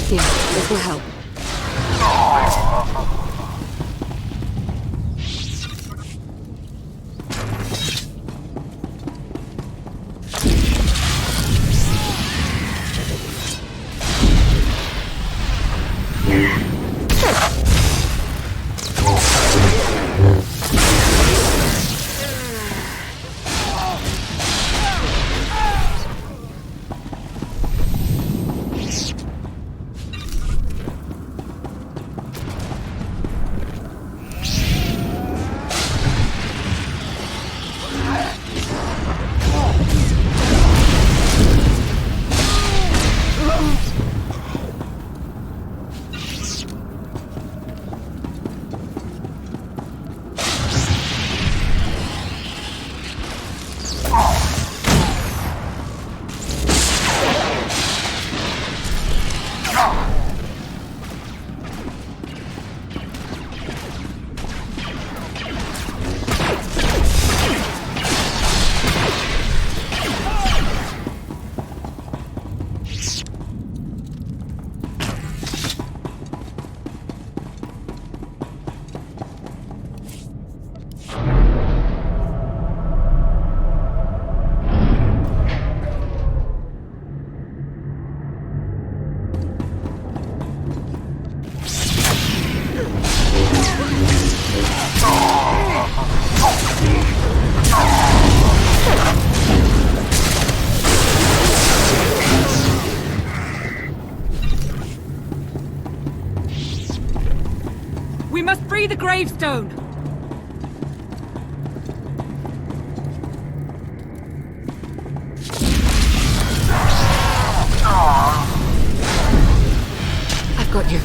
Here, this will help. We must free the gravestone! I've got you.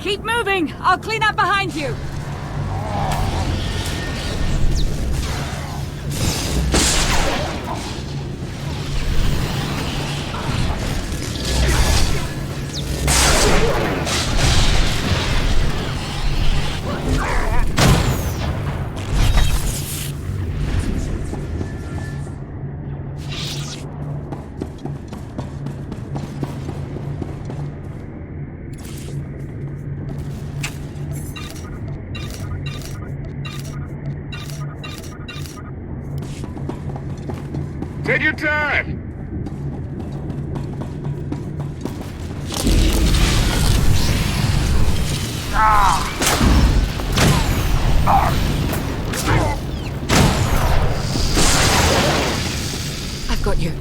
Keep moving! I'll clean up behind you! Take your time! I've got you.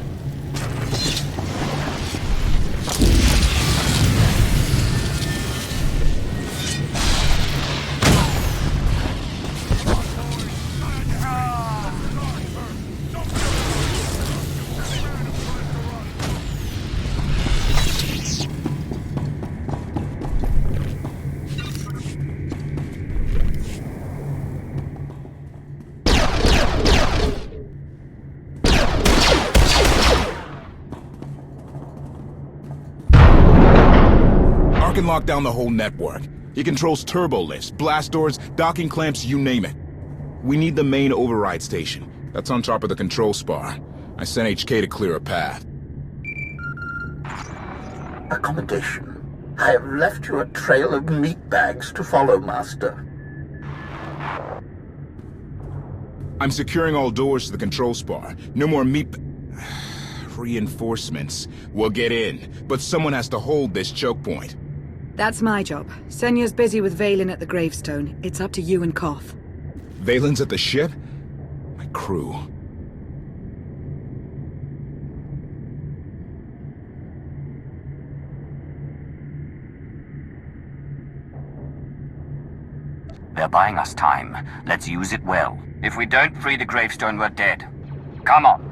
Can lock down the whole network. He controls turbo lifts, blast doors, docking clamps, you name it. We need the main override station. That's on top of the control spar. I sent HK to clear a path. Accommodation. I have left you a trail of meat bags to follow, Master. I'm securing all doors to the control spar. No more reinforcements. We'll get in, but someone has to hold this choke point. That's my job. Senya's busy with Valen at the gravestone. It's up to you and Koth. Valen's at the ship? My crew. They're buying us time. Let's use it well. If we don't free the gravestone, we're dead. Come on.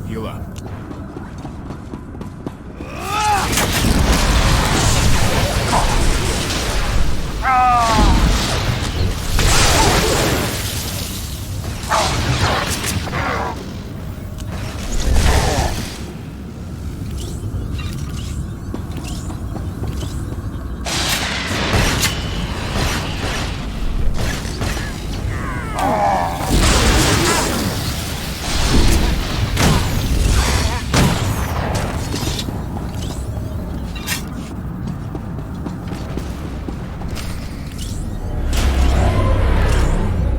Heal up.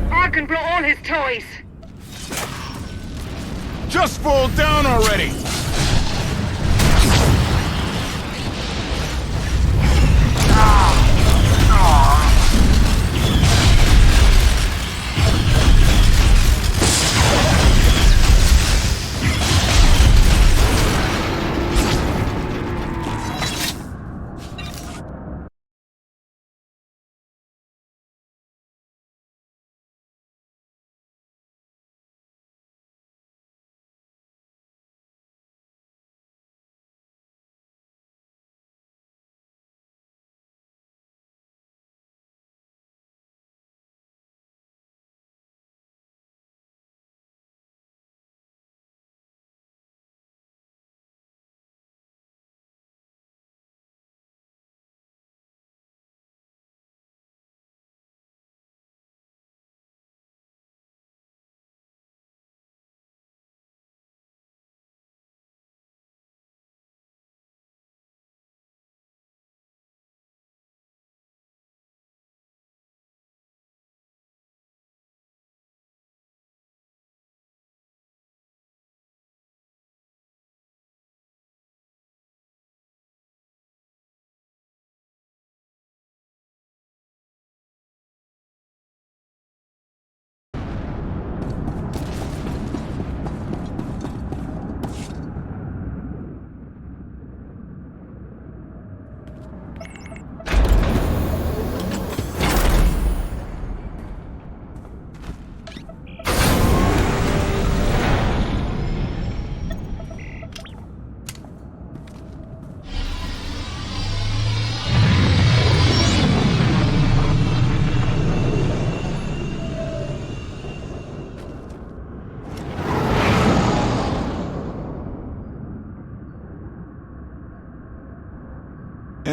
Arkan brought all his toys. Just fall down already!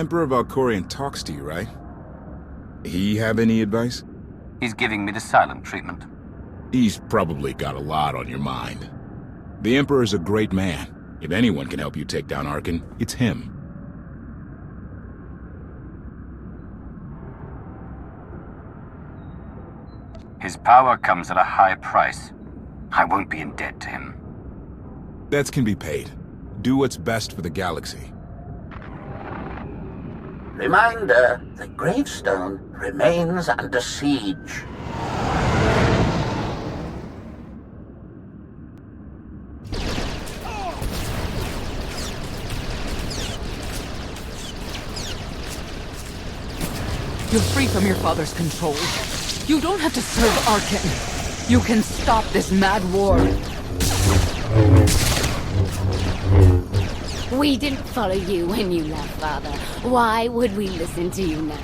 Emperor Valkorion talks to you, right? He have any advice? He's giving me the silent treatment. He's probably got a lot on your mind. The Emperor's a great man. If anyone can help you take down Arkan, it's him. His power comes at a high price. I won't be in debt to him. Debts can be paid. Do what's best for the galaxy. Reminder, the gravestone remains under siege. You're free from your father's control. You don't have to serve Arkan. You can stop this mad war. We didn't follow you when you left, Father. Why would we listen to you now?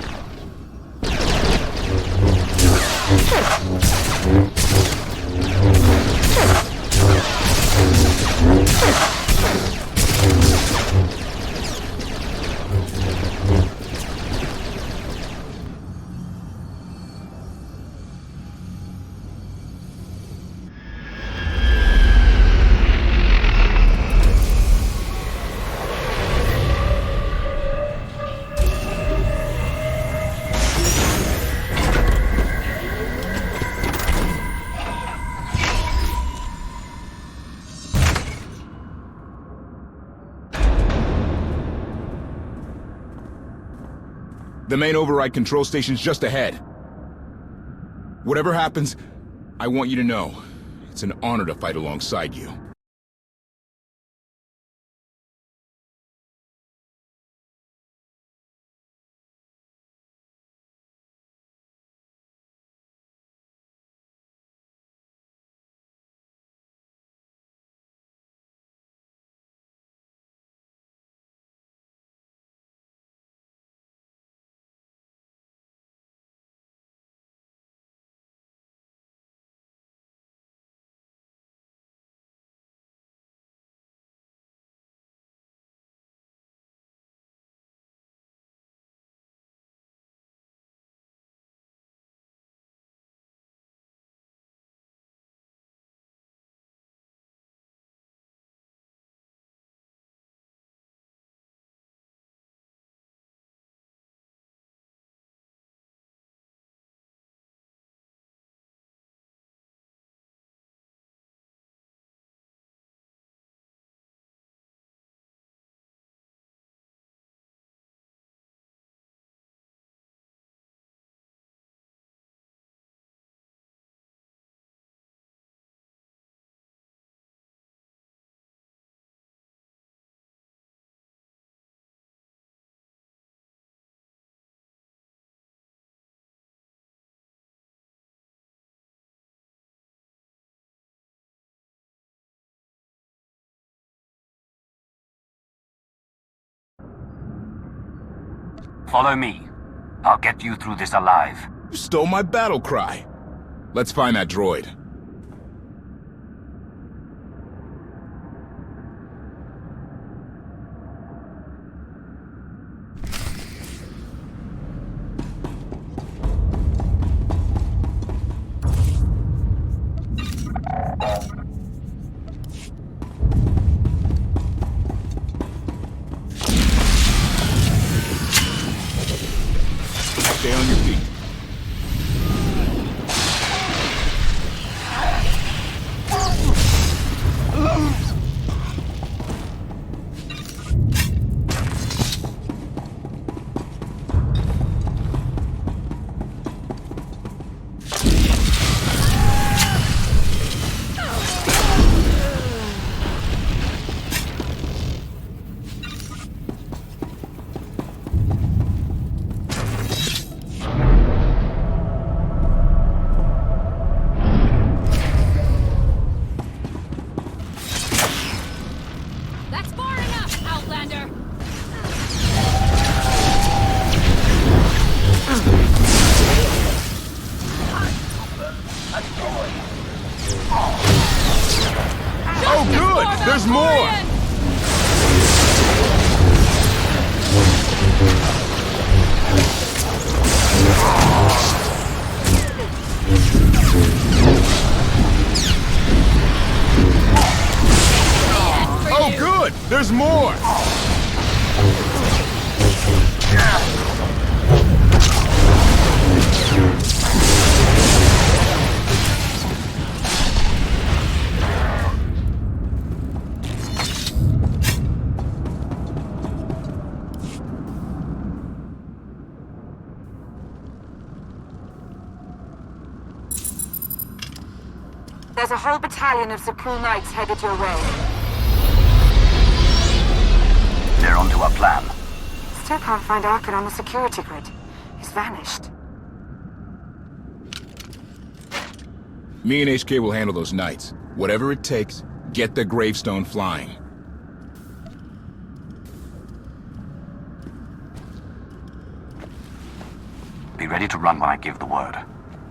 The main override control station's just ahead. Whatever happens, I want you to know, it's an honor to fight alongside you. Follow me. I'll get you through this alive. You stole my battle cry. Let's find that droid. Stay on your feet. There's a whole battalion of Zakul Knights headed your way. They're onto our plan. Still can't find Arkin on the security grid. He's vanished. Me and HK will handle those knights. Whatever it takes, get the gravestone flying. Be ready to run when I give the word.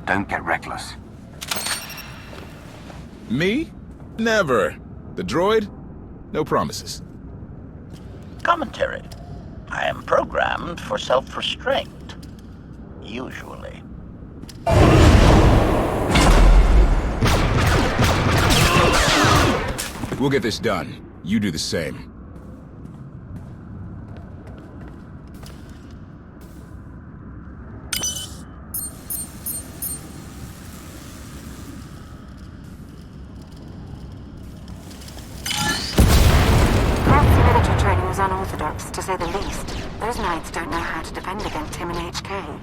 Don't get reckless. Me? Never. The droid? No promises. Commentary. I am programmed for self-restraint. Usually. We'll get this done. You do the same. Military training was unorthodox, to say the least. Those knights don't know how to defend against him and HK.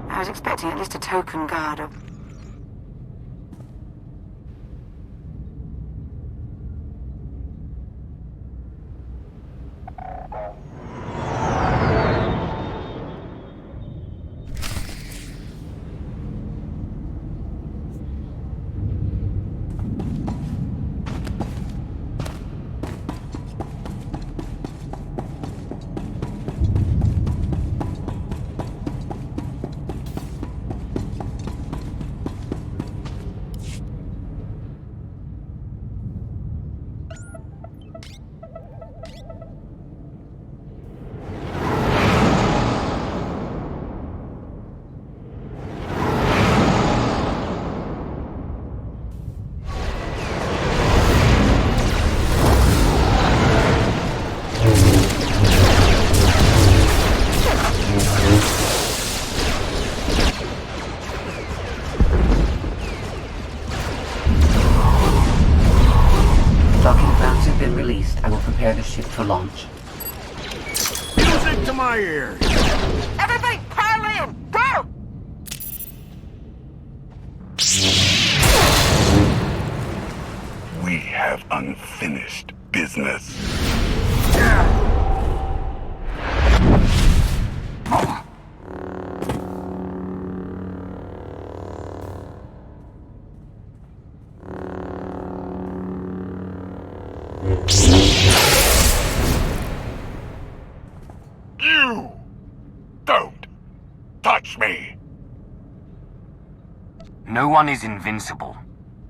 I was expecting at least a token guard or... Prepare the ship for launch. Music to my ears! Everybody pile in! Go! We have unfinished business. You don't touch me. No one is invincible.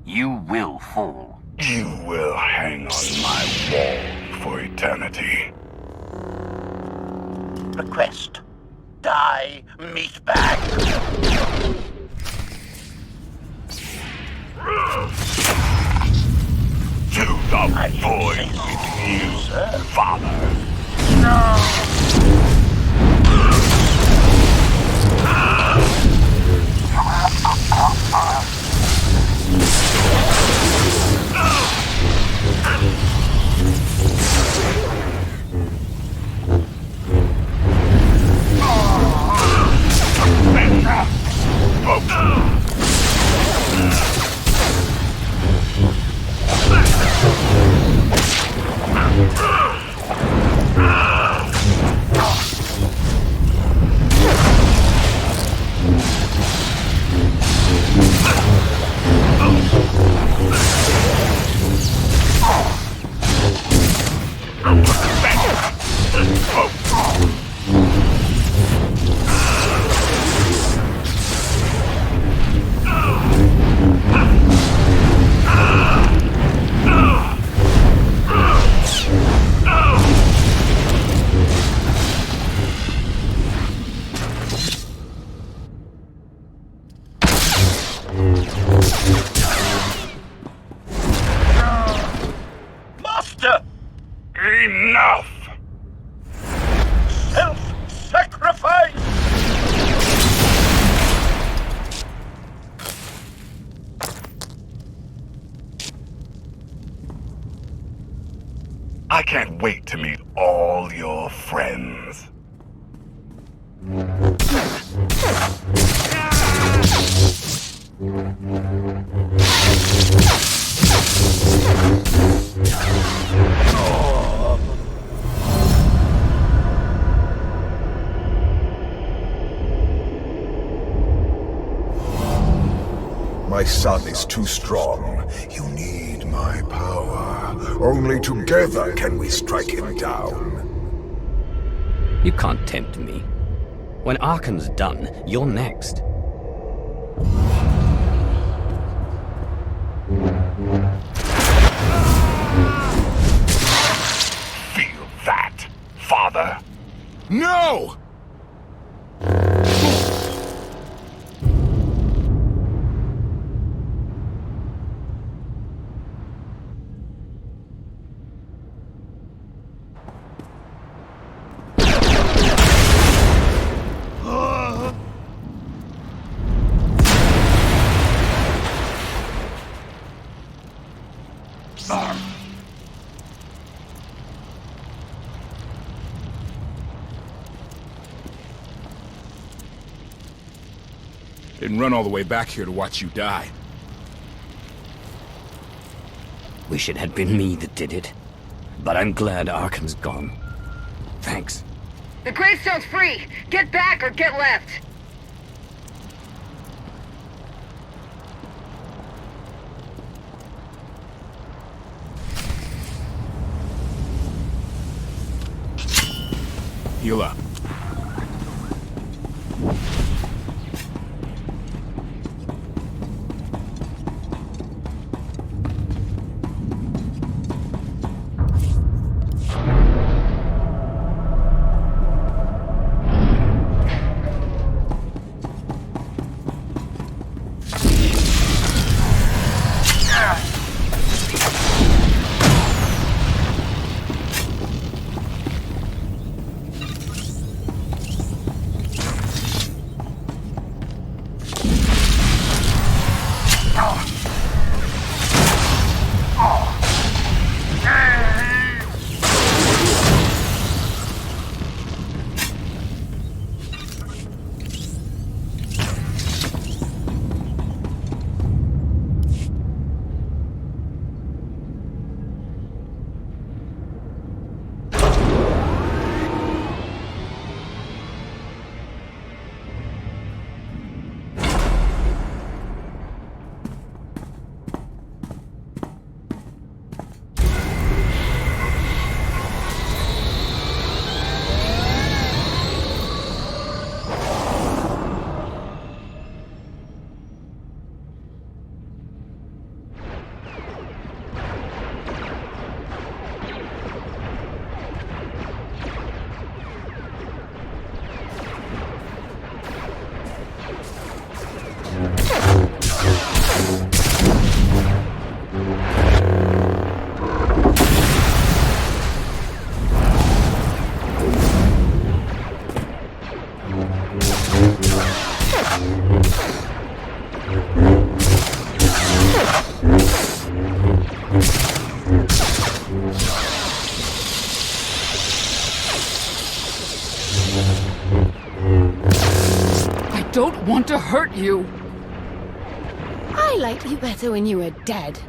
You will fall. You will hang on my wall for eternity. Request. die, meatbag. To the void with you, Father. Master! Enough! Self-sacrifice! I can't wait to meet all your friends. My son is too strong. You need my power. Only together can we strike him down. You can't tempt me. When Arkham's done, you're next. Feel that, Father? No! Didn't run all the way back here to watch you die. Wish it had been me that did it. But I'm glad Arkham's gone. Thanks. The gravestone's free! Get back or get left! Heal up. don't want to hurt you. I liked you better when you were dead.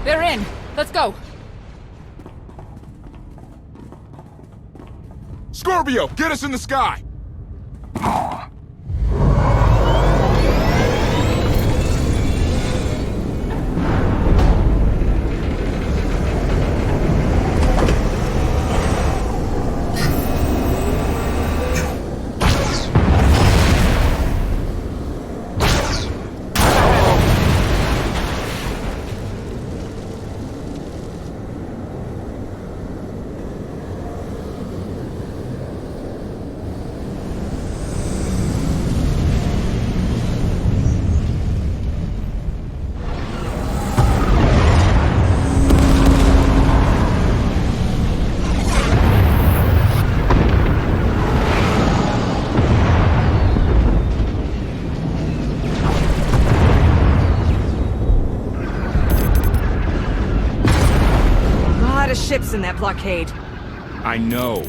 They're in. Let's go. Scorpio, get us in the sky! Ships in that blockade. I know.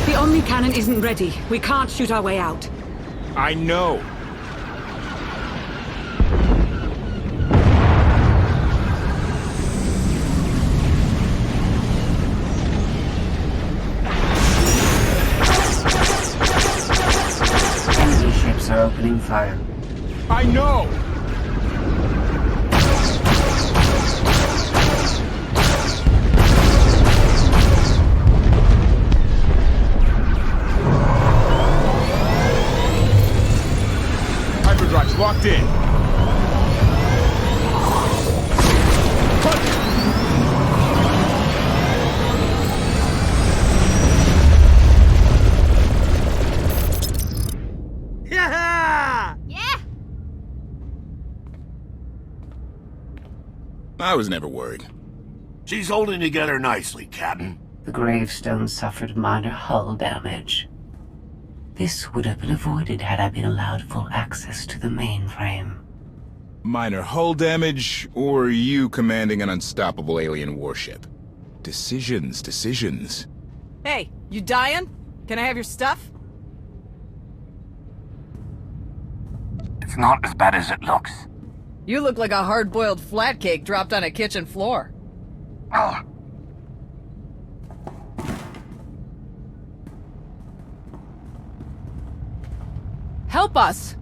The Omni cannon isn't ready. We can't shoot our way out. I know. Are opening fire. I know! Hyperdrive's locked in. I was never worried. She's holding together nicely, Captain. The gravestone suffered minor hull damage. This would have been avoided had I been allowed full access to the mainframe. Minor hull damage, or you commanding an unstoppable alien warship? Decisions. Hey, you dying? Can I have your stuff? It's not as bad as it looks. You look like a hard-boiled flat cake dropped on a kitchen floor. Oh. Help us!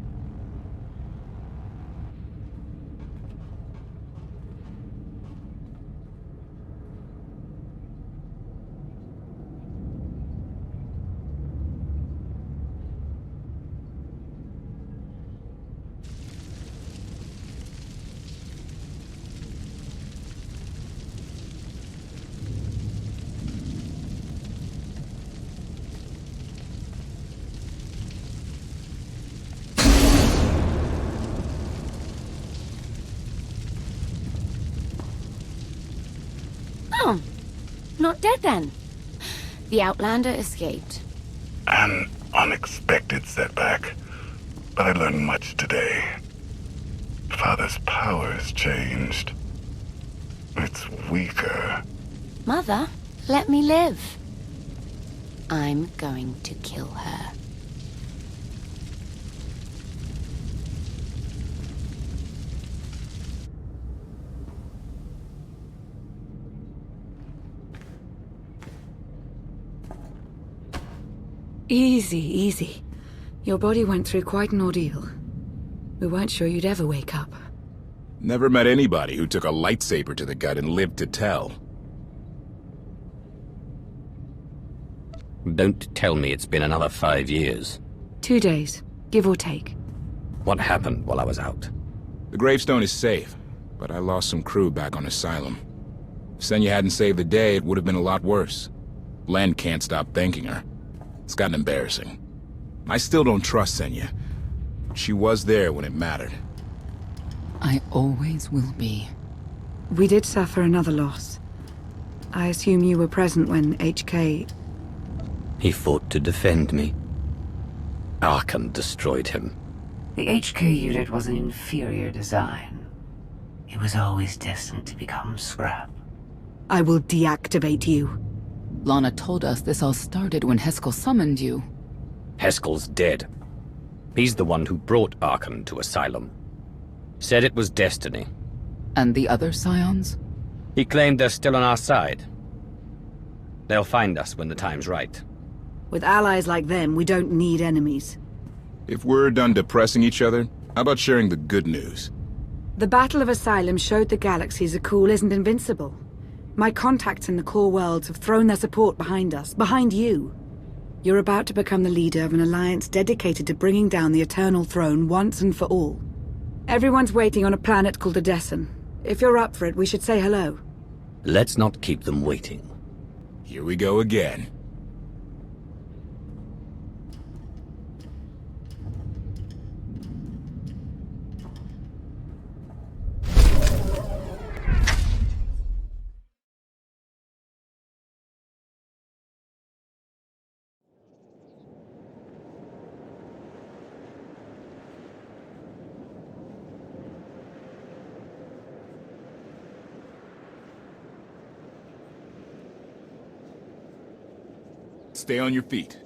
Oh, not dead then. The Outlander escaped. An unexpected setback, but I learned much today. Father's powers changed. It's weaker. Mother, let me live. I'm going to kill her. Easy, easy. Your body went through quite an ordeal. We weren't sure you'd ever wake up. Never met anybody who took a lightsaber to the gut and lived to tell. Don't tell me it's been another 5 years. 2 days, give or take. What happened while I was out? The gravestone is safe, but I lost some crew back on Asylum. If Senya hadn't saved the day, it would have been a lot worse. Len can't stop thanking her. It's gotten embarrassing. I still don't trust Senya. She was there when it mattered. I always will be. We did suffer another loss. I assume you were present when HK... He fought to defend me. Arkan destroyed him. The HK unit was an inferior design. It was always destined to become scrap. I will deactivate you. Lana told us this all started when Heskel summoned you. Heskel's dead. He's the one who brought Arkan to Asylum. Said it was destiny. And the other Scions? He claimed they're still on our side. They'll find us when the time's right. With allies like them, we don't need enemies. If we're done depressing each other, how about sharing the good news? The Battle of Asylum showed the galaxy Zakul isn't invincible. My contacts in the core worlds have thrown their support behind us, behind you. You're about to become the leader of an alliance dedicated to bringing down the Eternal Throne once and for all. Everyone's waiting on a planet called Odessen. If you're up for it, we should say hello. Let's not keep them waiting. Here we go again. Stay on your feet.